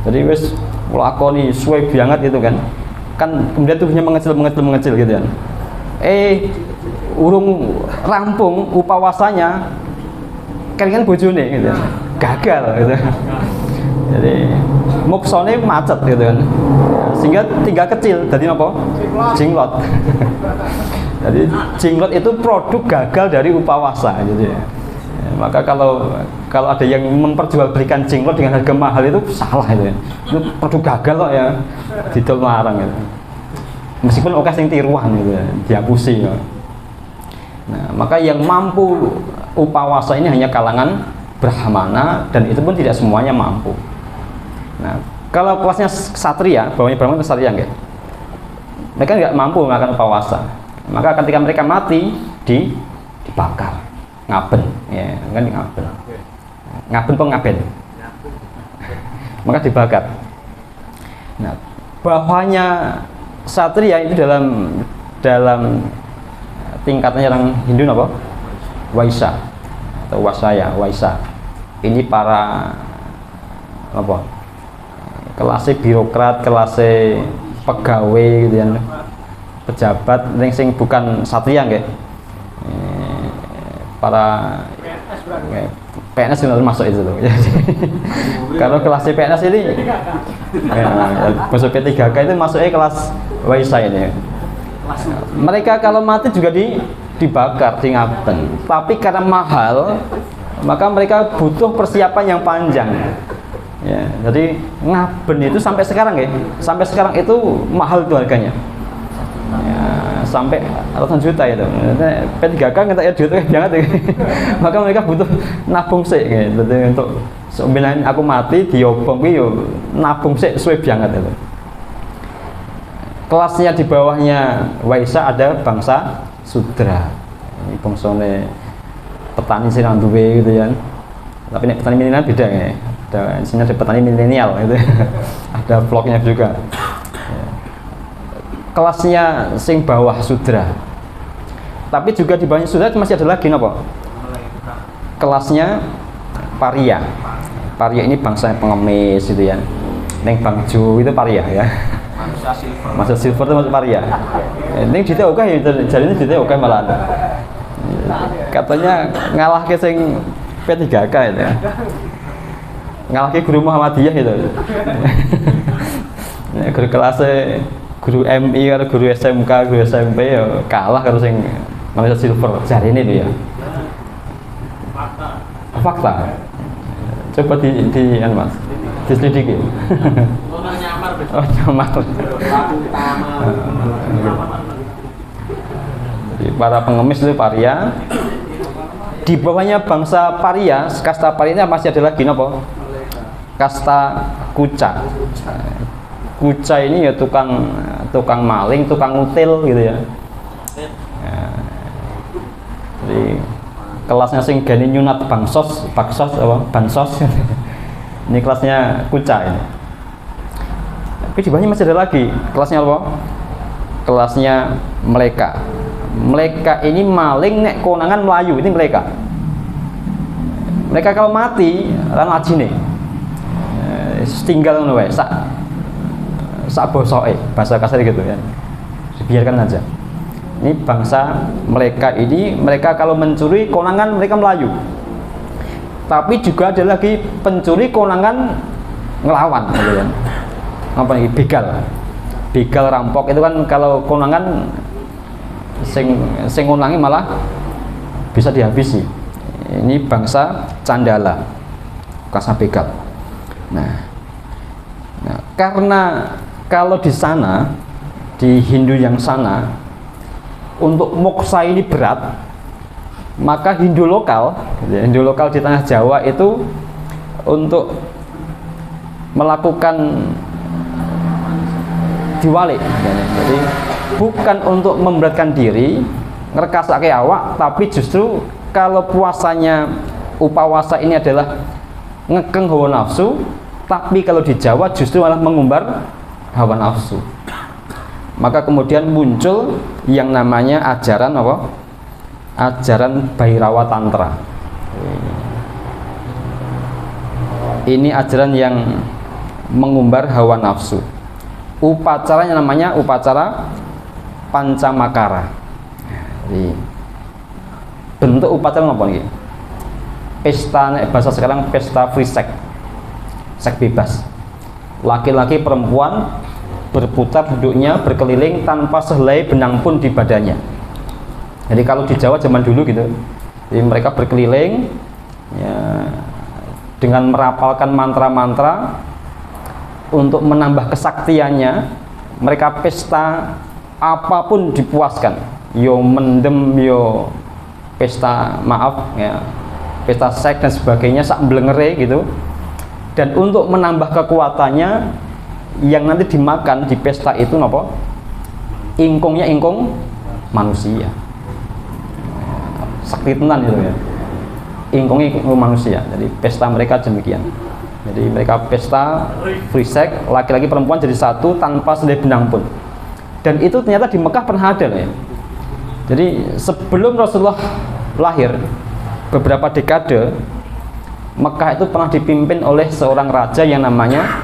Jadi wis melakoni suwe banget itu kan. kan kemudian tubuhnya mengecil gitu kan. Urung rampung upawasanya kelingan bojone gitu. Gagal gitu. Jadi muksone macet gitu kan. Sehingga tinggal kecil jadi apa? Jinglot. Jadi jinglot itu produk gagal dari upawasa gitu ya. Maka kalau ada yang memperjualbelikan jinglot dengan harga mahal itu salah itu ya. Itu produk gagal kok ya. Didol larang gitu. Meskipun oke sing tiruan gitu ya, dihapusi ya. Nah, maka yang mampu upawasa ini hanya kalangan brahmana dan itu pun tidak semuanya mampu. Nah, kalau kelasnya ksatria, bawahnya brahmana itu ksatria enggak? Mereka nggak mampu melakukan upawasa. Maka ketika mereka mati dibakar, ngaben, ya kan ngaben. Ngaben pengaben. Maka dibakar. Nah, bawahnya ksatria itu dalam tingkatnya orang Hindu apa? Waisya atau wasaya, waisya. Ini para apa? Kelasnya birokrat, kelasnya pegawai gitu ya. Pejabat sing bukan satria nggih. Para PNS juga masuk itu tuh. Kalau kelas PNS ini masuk P3K itu masuknya kelas waisya ini. Mereka kalau mati juga dibakar, di ngaben. Tapi karena mahal, maka mereka butuh persiapan yang panjang. Ya, jadi ngaben itu sampai sekarang ya, sampai sekarang itu mahal itu harganya. Ya, sampai ratusan juta itu. P3K nggak ya juta banget ya. Maka mereka butuh nabung sih, gitu. Untuk sebenarnya aku mati diobong, yo nabung sih suwe banget itu. Kelasnya di bawahnya waisya ada bangsa sudra. Ini bangsane petani sing duwe gitu ya. Tapi nek petani milenial beda ya. Ada di sini ada petani milenial gitu. Ada vlognya juga. Kelasnya sing bawah sudra. Tapi juga di bawahnya sudra masih ada lagi napa? Kelasnya paria. Paria ini bangsa pengemis gitu ya. Neng Bangjo itu paria ya. Masa silver itu masuk paria. Ini kita oke ya, jadi ini kita oke malah. Katanya ngalah ke sing P3K itu ya. Ngalah ke guru Muhammadiyah itu. Guru kelasnya guru MI atau guru SMK, guru SMP ya kalah kalau sing manusia silver. Jadi ini tuh ya. Fakta. Coba di Mas. Diselidiki. Oh, nyamar. Jadi para pengemis itu paria. Di bawahnya bangsa paria, kasta paria ini masih ada lagi nopo? Kasta kuca. Kuca ini ya tukang maling, tukang ngutil gitu ya. Jadi kelasnya sing gani nyunat bansos apa? Bansos. Ini kelasnya kuca ini. Tapi di bawahnya masih ada lagi kelasnya apa? Kelasnya mereka. Mereka ini maling nek konangan Melayu ini mereka. Mereka kalau mati lan ajine. Tinggal ngono wae sak bosoke, bahasa kasar gitu ya. Biarkan aja. Ini bangsa mereka ini, mereka kalau mencuri konangan mereka Melayu. Tapi juga ada lagi pencuri konangan ngelawan gitu ya. Apa ini begal rampok itu kan kalau konangan sing ngunangi malah bisa dihabisi. Ini bangsa candala, kasa begal. Nah, karena kalau di sana di Hindu yang sana untuk moksa ini berat, maka Hindu lokal di tanah Jawa itu untuk melakukan diwalik, jadi bukan untuk memberatkan diri ngerekasake awak, tapi justru kalau puasanya upawasa ini adalah ngekeng hawa nafsu, tapi kalau di Jawa justru malah mengumbar hawa nafsu. Maka kemudian muncul yang namanya ajaran apa? Ajaran Bhairawa Tantra. Ini ajaran yang mengumbar hawa nafsu. Upacaranya namanya upacara Pancamakara. Jadi bentuk upacara apa nih? Pesta, bahasa sekarang pesta free sex, seks bebas. Laki-laki perempuan berputar duduknya berkeliling tanpa sehelai benang pun di badannya. Jadi kalau di Jawa zaman dulu gitu, jadi mereka berkeliling ya, dengan merapalkan mantra-mantra untuk menambah kesaktiannya. Mereka pesta apapun dipuaskan, yo mendem, yo pesta maaf ya, pesta seks dan sebagainya, sak blengere gitu. Dan untuk menambah kekuatannya, yang nanti dimakan di pesta itu nopo? Ingkungnya ingkung manusia. Sakti tenan gitu ya. Ingkungnya ingkung manusia. Jadi pesta mereka demikian. Jadi mereka pesta free sex, laki-laki perempuan jadi satu tanpa selai benang pun. Dan itu ternyata di Mekah pernah ada ya. Jadi sebelum Rasulullah lahir beberapa dekade, Mekah itu pernah dipimpin oleh seorang raja yang namanya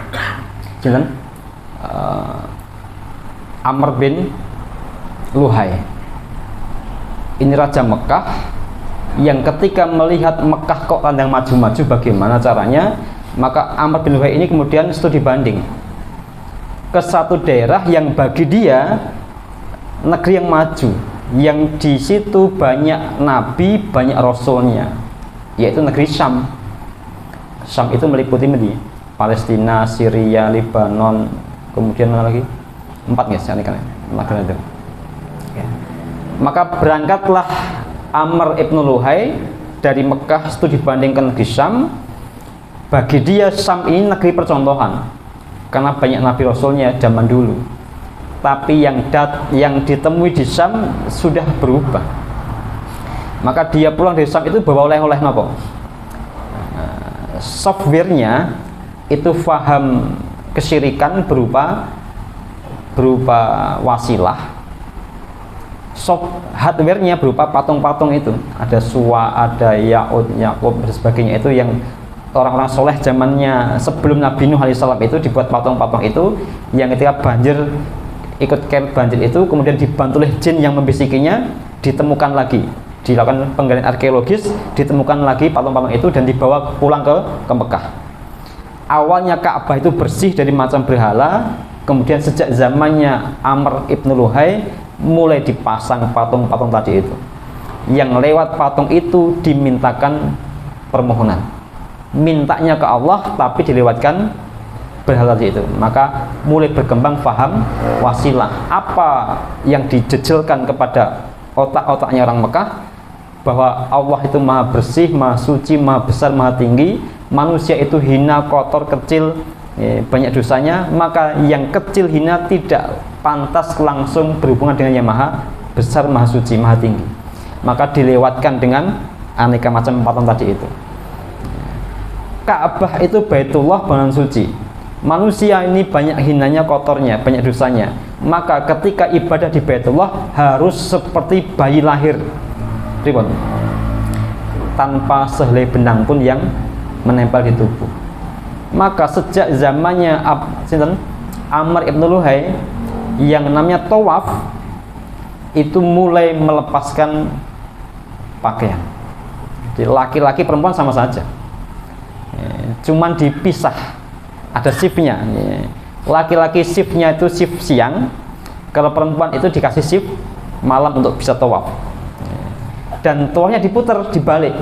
Amr bin Luhai. Ini raja Mekah yang ketika melihat Mekah kok tandang maju-maju, bagaimana caranya, maka Amr bin Luhai ini kemudian studi banding ke satu daerah yang bagi dia negeri yang maju, yang di situ banyak nabi, banyak rasulnya, yaitu negeri Syam. Syam itu meliputi Palestina, Syria, Lebanon, kemudian mana lagi? 4 guys, ini kan negara itu. Ya. Maka berangkatlah Amr ibn Luhai dari Mekah studi banding ke negeri Syam. Bagi dia Syam ini negeri percontohan karena banyak nabi rasulnya zaman dulu. Tapi yang ditemui di Syam sudah berubah. Maka dia pulang dari Syam itu bawa oleh-oleh apa? Softwarenya itu faham kesyirikan berupa wasilah. Hardwarenya berupa patung-patung itu. Ada Suwa, ada Ya'ud, Ya'qub dan sebagainya, itu yang orang-orang soleh zamannya sebelum Nabi Nuh alaihissalam itu dibuat patung-patung itu, yang ketika banjir ikut camp banjir itu kemudian dibantu oleh jin yang membisikinya, ditemukan lagi, dilakukan penggalian arkeologis, ditemukan lagi patung-patung itu dan dibawa pulang ke Mekah. Awalnya Ka'bah itu bersih dari macam berhala, kemudian sejak zamannya Amr ibn Luhai mulai dipasang patung-patung tadi itu, yang lewat patung itu dimintakan permohonan, mintanya ke Allah tapi dilewatkan berhala tadi itu. Maka mulai berkembang faham wasilah. Apa yang dijejelkan kepada otak-otaknya orang Mekah, bahwa Allah itu maha bersih, maha suci, maha besar, maha tinggi, manusia itu hina, kotor, kecil, banyak dosanya, maka yang kecil hina tidak pantas langsung berhubungan dengan yang maha besar, maha suci, maha tinggi. Maka dilewatkan dengan aneka macam patung tadi itu. Ka'bah itu Baitullah, bangunan suci. Manusia ini banyak hinanya, kotornya, banyak dosanya. Maka ketika ibadah di Baitullah harus seperti bayi lahir, ribon, tanpa sehelai benang pun yang menempel di tubuh. Maka sejak zamannya Amr ibn Luhai, yang namanya tawaf itu mulai melepaskan pakaian. Jadi laki-laki perempuan sama saja, cuman dipisah, ada shiftnya. Laki-laki shiftnya itu shift siang, kalau perempuan itu dikasih shift malam untuk bisa tawaf. Dan tawafnya diputar, dibalik.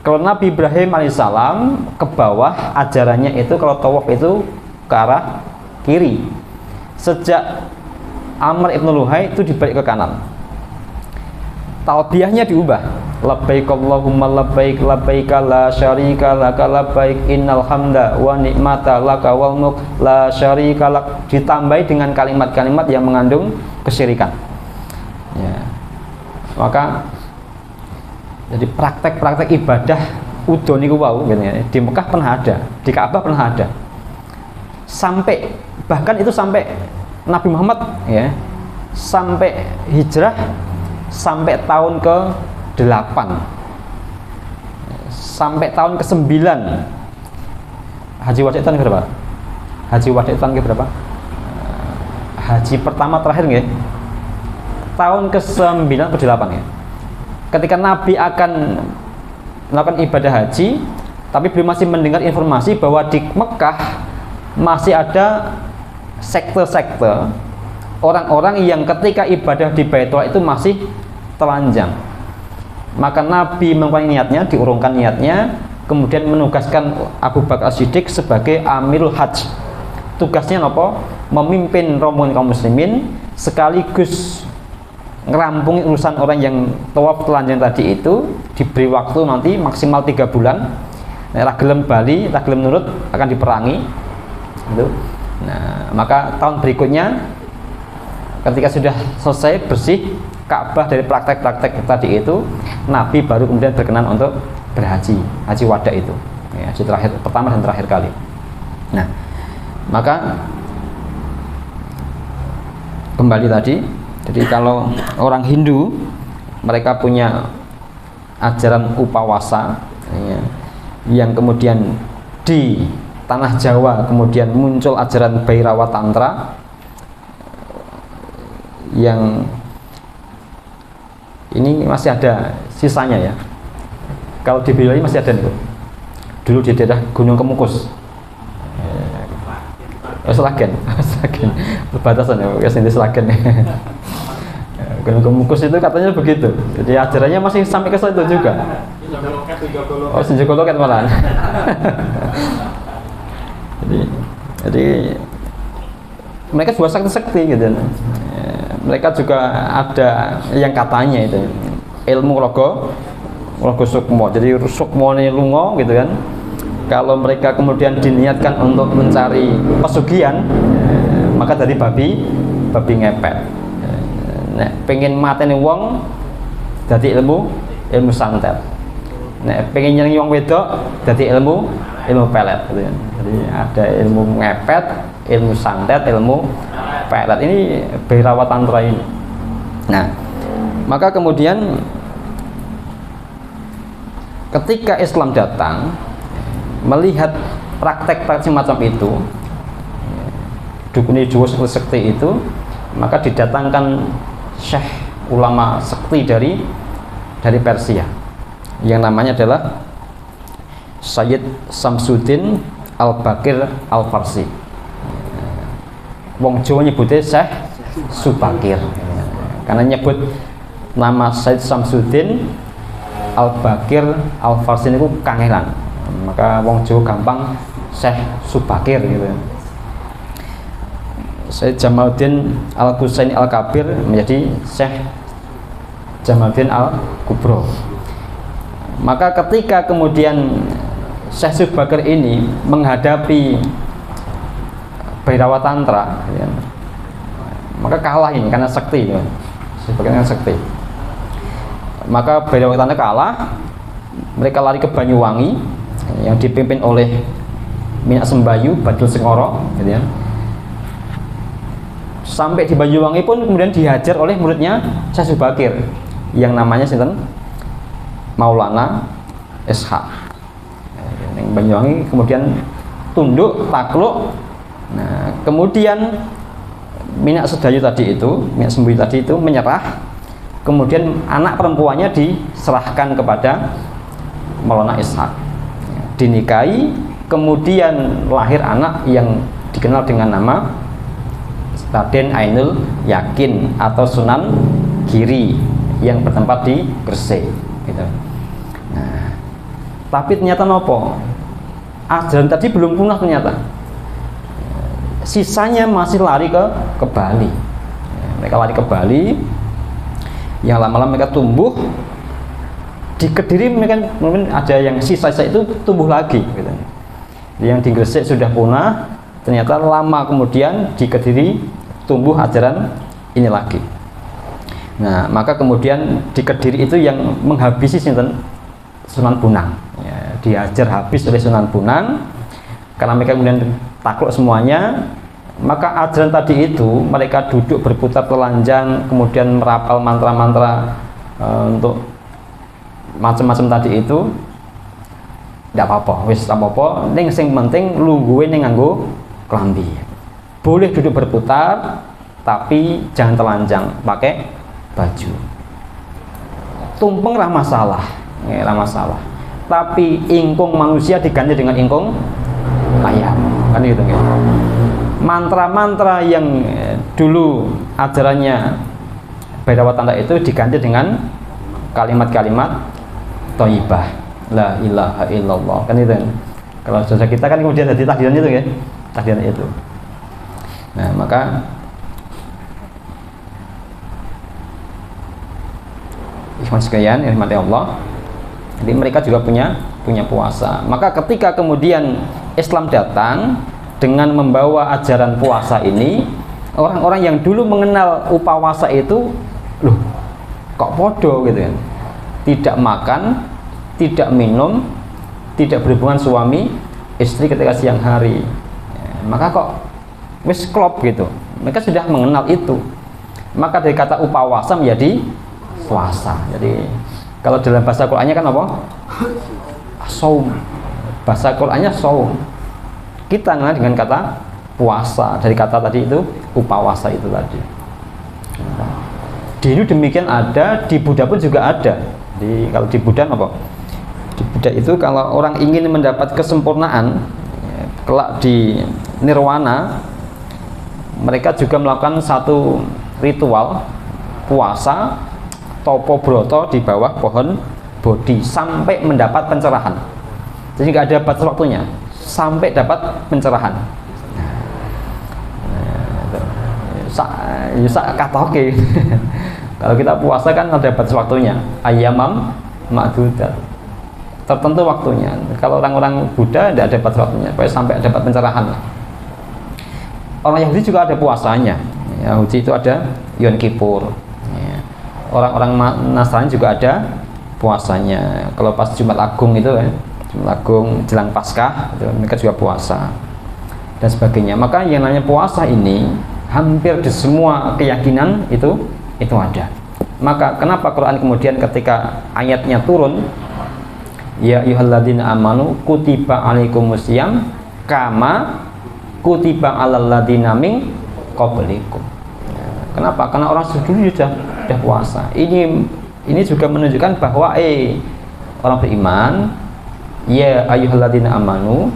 Kalau Nabi Ibrahim alaihissalam ke bawah, ajarannya itu kalau tawaf itu ke arah kiri. Sejak Amr ibn Luhai itu dibalik ke kanan. Talbiyahnya diubah, labbaik Allahumma labbaik, labbaik la syarika laka labbaik, innal hamda wa ni'mata laka wal mulk la syarika lak, ditambahi dengan kalimat-kalimat yang mengandung kesyirikan. Ya. Maka jadi praktek-praktek ibadah udon niku wau gitu ya. Di Mekah pernah ada, di Ka'bah pernah ada. Sampai bahkan itu sampai Nabi Muhammad ya, sampai hijrah, sampai tahun ke-8, sampai tahun ke-9. Haji Wada tahun ke berapa? Haji Wada tahun ke berapa? haji pertama terakhir nggih, tahun ke-9 atau 8 ya. Ketika Nabi akan melakukan ibadah haji, tapi beliau masih mendengar informasi bahwa di Mekah masih ada sekte-sekte orang-orang yang ketika ibadah di Baitullah itu masih telanjang. Maka Nabi melakukan niatnya, diurungkan niatnya, kemudian menugaskan Abu Bakar As-Siddiq sebagai Amirul Hajj. Tugasnya apa? Memimpin rombongan kaum muslimin sekaligus ngerampungi urusan orang yang tawaf telanjang tadi itu. Diberi waktu nanti maksimal 3 bulan. Ragilem Bali, ragilem nurut akan diperangi. Itu. Nah, maka tahun berikutnya ketika sudah selesai bersih Ka'bah dari praktek-praktek tadi itu, Nabi baru kemudian berkenan untuk berhaji, haji wada itu, ya, haji terakhir, pertama dan terakhir kali. Nah, maka kembali tadi, jadi kalau orang Hindu mereka punya ajaran upawasa, ya, yang kemudian di tanah Jawa kemudian muncul ajaran Bhairawa Tantra yang ini masih ada sisanya ya. Kalau di Boyolali masih ada nih, dulu di daerah Gunung Kemukus, Sragen, perbatasan ya, sini Sragen. Gunung Kemukus itu katanya begitu. Jadi ajarannya masih sampai ke situ juga. Oh, Senjogoloket malah. jadi mereka juga sakti gitu. Mereka juga ada yang katanya itu ilmu rogo sukmo. Jadi sukmo ini lungo gitu kan. Kalau mereka kemudian diniatkan untuk mencari pesugihan, maka dari babi ngepet. Nek pengen mateni wong dadi ilmu santet. Nek pengen nyenengi wong wedok dadi ilmu pelet gitu kan. Jadi ada ilmu ngepet, ilmu santet, ilmu pelet. Ini Bhairawa Tantra ini. Nah, maka kemudian ketika Islam datang melihat praktek-praktek semacam itu, dukuni Jawa sekti itu, maka didatangkan syekh ulama sekti dari Persia yang namanya adalah Sayyid Samsuddin Al-Bakir Al-Farsi. Wong Jawa nyebutnya Syekh Subakir karena nyebut nama Sayyid Samsuddin Al-Bakir Al-Farsi itu kangelan, maka wong Jawa gampang Syekh Subakir gitu. Syekh Jamaluddin Al-Husaini Al-Kabir menjadi Syekh Jamaluddin Al-Kubro. Maka ketika kemudian Syekh Subakir ini menghadapi Bhairawa Tantra, ya, maka kalah ini karena sakti, ya. Sebagian sakti. Maka Bhairawa Tantra kalah, mereka lari ke Banyuwangi yang dipimpin oleh Minak Sembayu Badul Sengoro, gitu ya. Sampai di Banyuwangi pun kemudian dihajar oleh muridnya Syekh Subakir yang namanya sinten Maulana Ishaq. Banyuwangi kemudian tunduk takluk. Nah, kemudian Minak Sedayu tadi itu, Minak Sembayu tadi itu menyerah. Kemudian anak perempuannya diserahkan kepada Maulana Ishaq, dinikahi, kemudian lahir anak yang dikenal dengan nama Raden Ainul Yakin atau Sunan Giri yang bertempat di Gresik gitu. Nah, tapi ternyata nopo ajaran tadi belum punah, ternyata sisanya masih lari ke Bali. Mereka lari ke Bali, yang lama-lama mereka tumbuh di Kediri, mungkin ada yang sisa itu tumbuh lagi gitu. Yang di Gresik sudah punah, ternyata lama kemudian di Kediri tumbuh ajaran ini lagi. Nah, maka kemudian di Kediri itu yang menghabisi Sunan Bonang, ya, diajar habis oleh Sunan Bonang karena mereka kemudian takluk semuanya. Maka ajaran tadi itu mereka duduk berputar telanjang, kemudian merapal mantra-mantra untuk macam-macam tadi itu tidak apa-apa, wis apa-apa, ning sing penting lungguhe ning nganggo klambi. Boleh duduk berputar, tapi jangan telanjang, pakai baju. Tumpeng ra masalah, ra masalah. Tapi ingkung manusia diganti dengan ingkung ayam, kan gitu ya. Mantra-mantra yang dulu ajarannya Baidawa Tantra itu diganti dengan kalimat-kalimat thayyibah, la ilaha illallah, kan itu. Kalau dosa kita kan kemudian jadi tahdilan itu ya, tahdilan itu. Nah, maka ikhwan sekalian, rahmati Allah, jadi mereka juga punya puasa. Maka ketika kemudian Islam datang dengan membawa ajaran puasa ini, orang-orang yang dulu mengenal upawasa itu, loh, kok podo gitu kan? Tidak makan, tidak minum, tidak berhubungan suami istri ketika siang hari, maka kok wis klop gitu. Mereka sudah mengenal itu, maka dari kata upawasa menjadi puasa. Jadi kalau dalam bahasa Qur'annya kan apa? Saum. Bahasa Qur'annya saum. Kita mengenal dengan kata puasa, dari kata tadi itu upawasa itu tadi. Di Hindu demikian ada, di Buddha pun juga ada. Kalau di Buddha apa? Di Buddha itu kalau orang ingin mendapat kesempurnaan kelak di nirwana, mereka juga melakukan satu ritual puasa topo broto di bawah pohon bodhi sampai mendapat pencerahan. Jadi nggak ada batas waktunya sampai dapat pencerahan. Katoke. Kalau kita puasa kan ada batas waktunya, ayyamam ma'dudat, tertentu waktunya. Kalau orang-orang Buddha tidak ada batas waktunya, sampai dapat pencerahan. Orang Yahudi juga ada puasanya. Yahudi itu ada Yom Kippur. Orang-orang Nasrani juga ada puasanya. Kalau pas Jumat Agung itu kan, Jumat Agung jelang Paskah, itu mereka juga puasa dan sebagainya. Maka yang namanya puasa ini hampir di semua keyakinan itu ada. Maka kenapa Quran kemudian ketika ayatnya turun, ya ayyuhalladzina amanu kutiba alaikumusiyam kama kutiba alal ladzina min qablikum. Kenapa? Karena orang dulu sudah puasa. Ini juga menunjukkan bahwa orang beriman, ya ayyuhalladzina amanu,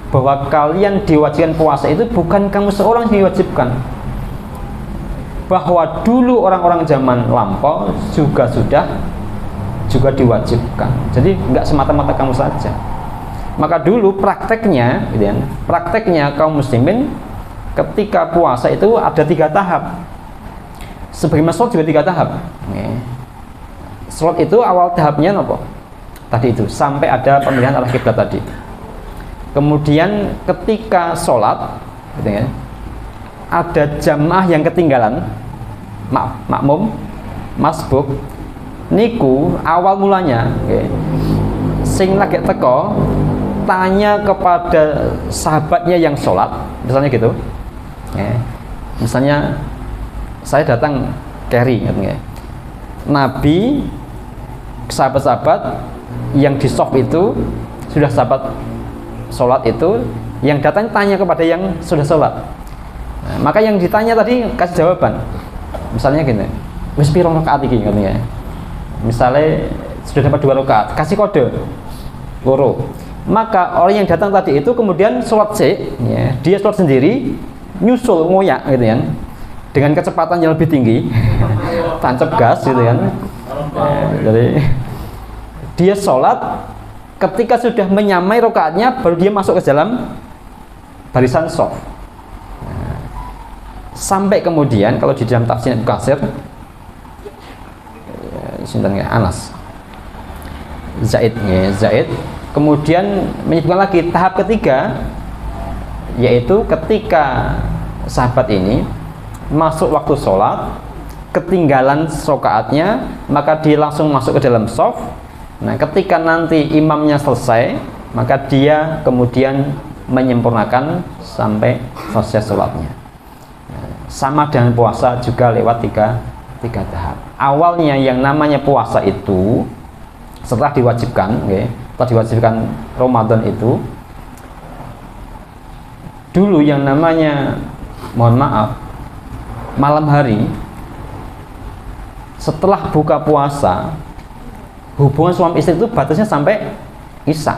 bahwa kalian diwajibkan puasa itu bukan kamu seorang yang diwajibkan, bahwa dulu orang-orang zaman lampau juga diwajibkan. Jadi nggak semata-mata kamu saja. Maka dulu prakteknya kaum muslimin ketika puasa itu ada 3 tahap. Sebagaimana sholat juga 3 tahap. Sholat itu awal tahapnya apa? Tadi itu sampai ada pemilihan arah kiblat tadi. Kemudian ketika sholat, ada jamaah yang ketinggalan, makmum, masbuk, niku awal mulanya, sing lagi teko tanya kepada sahabatnya yang sholat, misalnya gitu, misalnya saya datang carry, Nabi, sahabat-sahabat yang di soft itu sudah sahabat sholat itu, yang datang tanya kepada yang sudah sholat. Nah, maka yang ditanya tadi kasih jawaban. Misalnya gini, wis pirang rakaat iki katanya. Misalnya sudah dapat 2 rakaat, kasih kode loro. Maka orang yang datang tadi itu kemudian sholat dia sholat sendiri, nyusul ngoyak gitu kan, dengan kecepatan yang lebih tinggi, tancap gas gitu kan. Jadi dia sholat, ketika sudah menyamai rakaatnya baru dia masuk ke dalam barisan shaf. Sampai kemudian kalau di dalam tafsir Ibnu Katsir, Anas Zaid kemudian menyebutkan lagi tahap ketiga, yaitu ketika sahabat ini masuk waktu sholat, ketinggalan rakaatnya, maka dia langsung masuk ke dalam shaf. Nah, ketika nanti imamnya selesai, maka dia kemudian menyempurnakan sampai selesai sholatnya. Sama dengan puasa juga lewat tiga tahap. Awalnya yang namanya puasa itu setelah diwajibkan, setelah diwajibkan Ramadan itu, dulu yang namanya, mohon maaf, malam hari setelah buka puasa, hubungan suami istri itu batasnya sampai isya.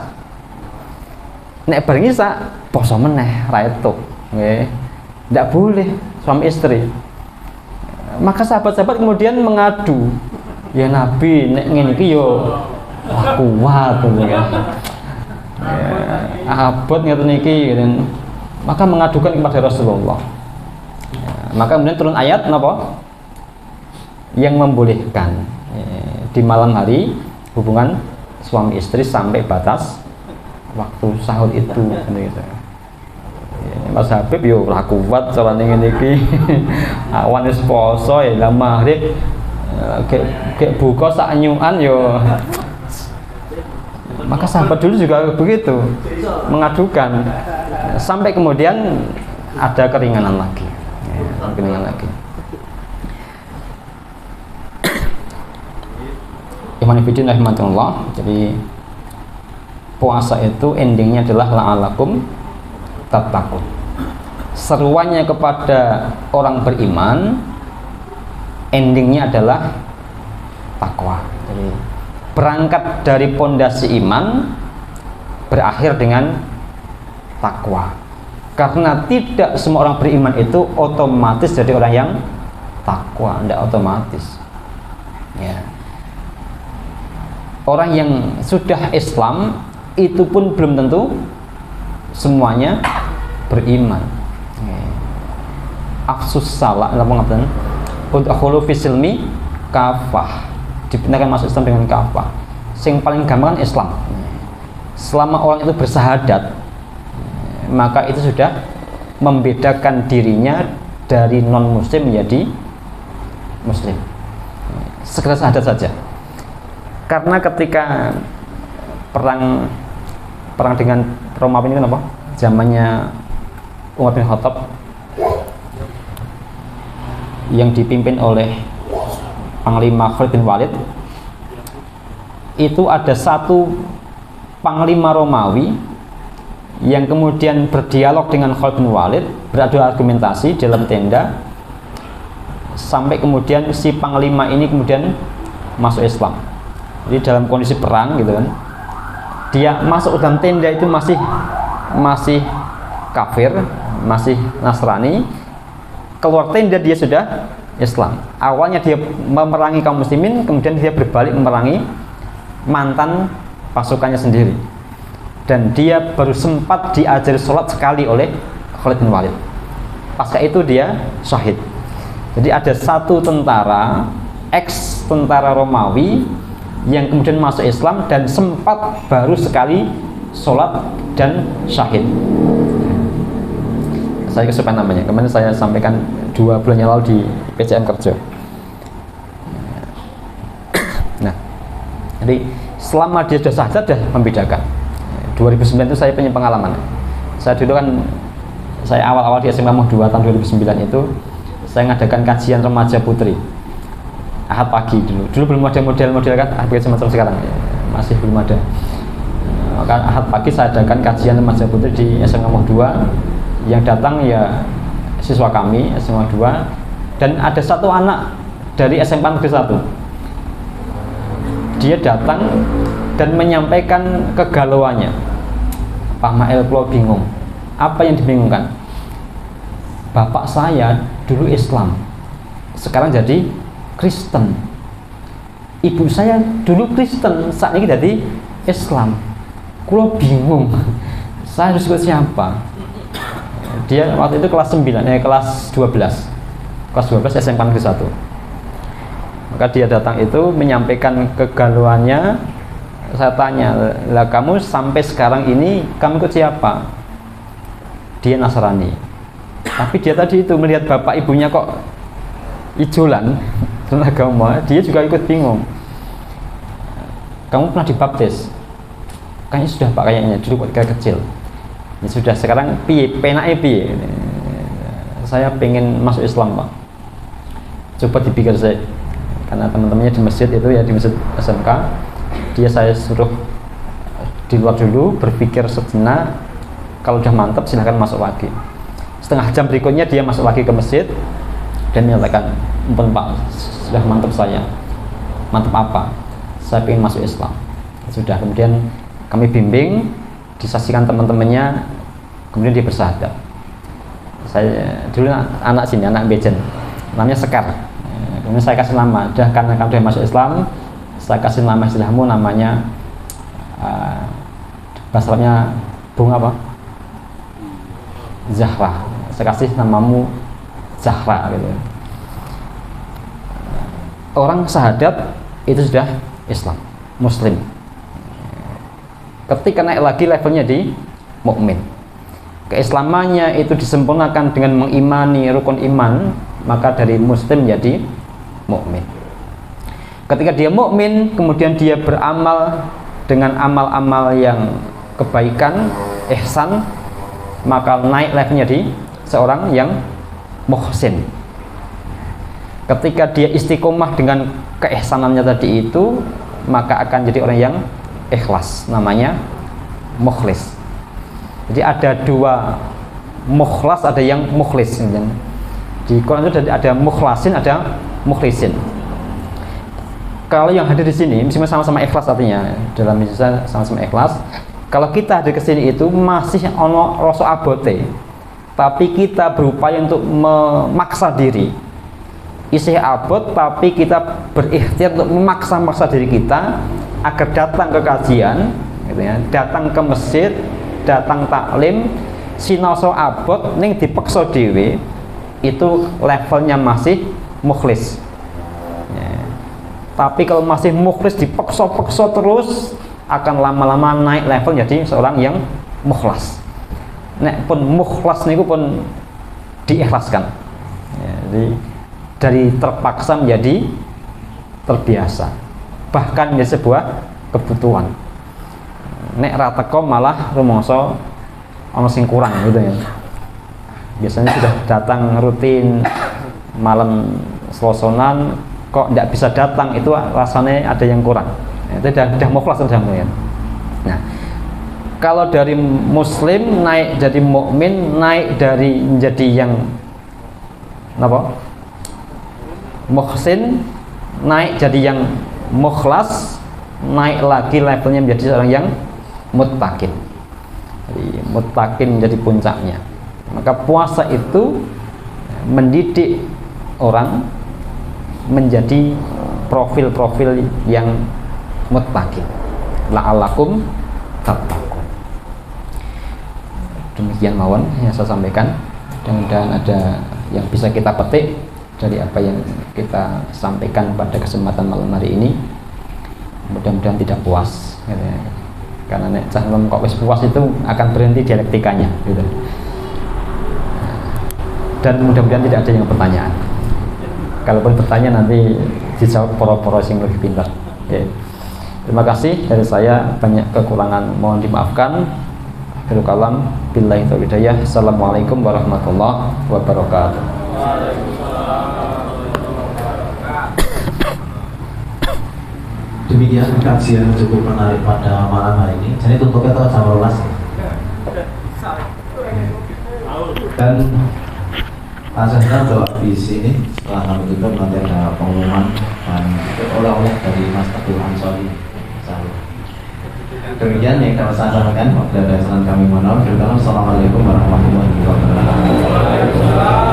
Nek bareng isya poso meneh ra etuk. Nggih. Ndak boleh suami istri. Maka sahabat-sahabat kemudian mengadu, ya Nabi nek ngene iki yo wah kuat gitu kan. Abot ngeten iki gitu. Maka mengadukan kepada Rasulullah. Maka kemudian turun ayat napa? Yang membolehkan di malam hari hubungan suami istri sampai batas waktu sahur itu gitu. Mas Habib yo ora kuat carane ngene iki. Awan wis poso ya maghrib kayak buka sak anyukan yo. Maka sahabat dulu juga begitu mengadukan sampai kemudian ada keringanan lagi. Keringanan lagi. Iman fillah rahmatullah. Jadi puasa itu endingnya adalah la'alakum tattaqun. Seruannya kepada orang beriman, endingnya adalah takwa. Jadi berangkat dari pondasi iman, berakhir dengan takwa. Karena tidak semua orang beriman itu otomatis jadi orang yang takwa, tidak otomatis. Ya. Orang yang sudah Islam itu pun belum tentu semuanya beriman. Afsus salah, apa ngapain? Udkhulu fisilmi kafah. Dipindahkan masuk Islam dengan kafah. Yang paling gampang kan Islam. Selama orang itu bersahadat, maka itu sudah membedakan dirinya dari non muslim menjadi muslim. Segera sahadat saja. Karena ketika perang dengan Romawi ini kan apa? Zamannya Umar bin Khattab yang dipimpin oleh Panglima Khalid bin Walid, itu ada satu Panglima Romawi yang kemudian berdialog dengan Khalid bin Walid, beradu argumentasi dalam tenda, sampai kemudian si Panglima ini kemudian masuk Islam. Jadi dalam kondisi perang gitu kan, dia masuk dalam tenda itu masih kafir, masih Nasrani. Keluar tenda dia sudah Islam. Awalnya dia memerangi kaum muslimin, kemudian dia berbalik memerangi mantan pasukannya sendiri. Dan dia baru sempat diajari sholat sekali oleh Khalid bin Walid. Pasca itu dia syahid. Jadi ada satu tentara, ex tentara Romawi, yang kemudian masuk Islam dan sempat baru sekali sholat dan syahid. Saya kesukaan namanya. Kemarin saya sampaikan 2 bulan yang lalu di PCM Kerja. Nah, jadi selama dia sudah syahadat sudah membedakan. 2009 itu saya punya pengalaman. Saya dulu kan, saya awal-awal di SMA Muh 2 tahun 2009 itu saya ngadakan kajian remaja putri. Ahad pagi dulu belum ada model-model kan semacam sekarang, masih belum ada. Maka Ahad pagi saya adakan kajian remaja putri di SMA Muh 2, yang datang ya siswa kami SMA 2, dan ada satu anak dari SMP Negeri 1. Dia datang dan menyampaikan kegalauannya. Pak Mael, pulau bingung. Apa yang dibingungkan? Bapak saya dulu Islam, sekarang jadi Kristen. Ibu saya dulu Kristen, saat ini jadi Islam. Kulo bingung, saya harus ikut siapa? Dia waktu itu kelas 12 kelas 12 SMP Negeri 1. Maka dia datang itu menyampaikan kegalauannya. Saya tanya, lah kamu sampai sekarang ini kamu ikut siapa? Dia Nasrani. Tapi dia tadi itu melihat bapak ibunya kok ijolan agama, dia juga ikut bingung. Kamu pernah dibaptis? Kayaknya sudah pak, kayaknya dulu ketika kecil. Ya sudah, sekarang piye, penake piye? Saya pengen masuk Islam pak. Coba dipikir saya, karena teman-temannya di masjid itu ya, di masjid SMK, dia saya suruh di luar dulu, berpikir sejenak. Kalau udah mantap silahkan masuk lagi. Setengah jam berikutnya dia masuk lagi ke masjid. dan menyatakan, "Ampun Pak, sudah mantap saya." "Mantap apa?" "Saya ingin masuk Islam." Sudah, kemudian kami bimbing, disaksikan teman-temannya, kemudian dia bersyahadat. Saya dulu anak sini, anak Bejen, namanya Sekar. Kemudian saya kasih nama, karena kamu sudah masuk Islam, saya kasih nama istilahmu, namanya bahasa Arabnya bunga apa? Zahra. Saya kasih namamu Zahra gitu. Orang syahadat itu sudah Islam, Muslim. Ketika naik lagi levelnya di mukmin. Keislamannya itu disempurnakan dengan mengimani rukun iman, maka dari Muslim jadi mukmin. Ketika dia mukmin, kemudian dia beramal dengan amal-amal yang kebaikan, ihsan, maka naik levelnya di seorang yang muhsin. Ketika dia istiqomah dengan keihsanannya tadi itu, maka akan jadi orang yang ikhlas, namanya mukhlis. Jadi ada dua mukhlas, ada yang mukhlis. Di Quran itu ada mukhlasin, ada mukhlisin. Kalau yang hadir di sini, meskipun sama-sama ikhlas, artinya dalam Indonesia sama-sama ikhlas. Kalau kita hadir ke sini itu masih ono rasa abote, tapi kita berupaya untuk memaksa diri. Isih abot, tapi kita berikhtiar untuk memaksa diri kita agar datang ke kajian, gitu ya, datang ke masjid, datang taklim, sinoso abot, ning dipeksa dhewe, itu levelnya masih mukhlis. Ya. Tapi kalau masih mukhlis dipeksa terus, akan lama-lama naik level jadi seorang yang mukhlas. Nek pun mukhlas niku pun diikhlaskan. Ya, jadi dari terpaksa menjadi terbiasa, bahkan menjadi sebuah kebutuhan. Nek ra teko malah rumangsa ana sing kurang gitu ya. Biasanya sudah datang rutin malam selosonan, kok tidak bisa datang, itu rasanya ada yang kurang. Itu sudah mukhlas, sudah mulai. Nah, kalau dari muslim naik jadi mukmin, naik dari menjadi yang apa? Muhsin, naik jadi yang mukhlas, naik lagi levelnya menjadi orang yang muttaqin. Jadi muttaqin menjadi puncaknya. Maka puasa itu mendidik orang menjadi profil-profil yang muttaqin. La'allakum tattaqun. Demikian mawon yang saya sampaikan. Mudah-mudahan ada yang bisa kita petik dari apa yang kita sampaikan pada kesempatan malam hari ini. Mudah-mudahan tidak puas, gitu ya. Karena nek calon kok wis puas itu akan berhenti dialektikanya, gitu. Dan mudah-mudahan tidak ada yang pertanyaan. Kalaupun bertanya nanti dijawab poro-poro yang lebih pintar. Okay. Terima kasih dari saya, banyak kekurangan mohon dimaafkan. Akhirul kalam, billahi taufiq hidayah. Assalamualaikum warahmatullahi wabarakatuh. Demikian kajian cukup menarik pada malam hari ini. Jadi tutupnya tahu jam 12 ya. Dan Asasnya doa di sini setelah kami tutup nanti ada pengumuman dan oleh-oleh dari Mas Abdul Ansori. Demikian yang kami sampaikan. Wabillahi taufiq kami mohon maaf. Assalamualaikum warahmatullahi wabarakatuh.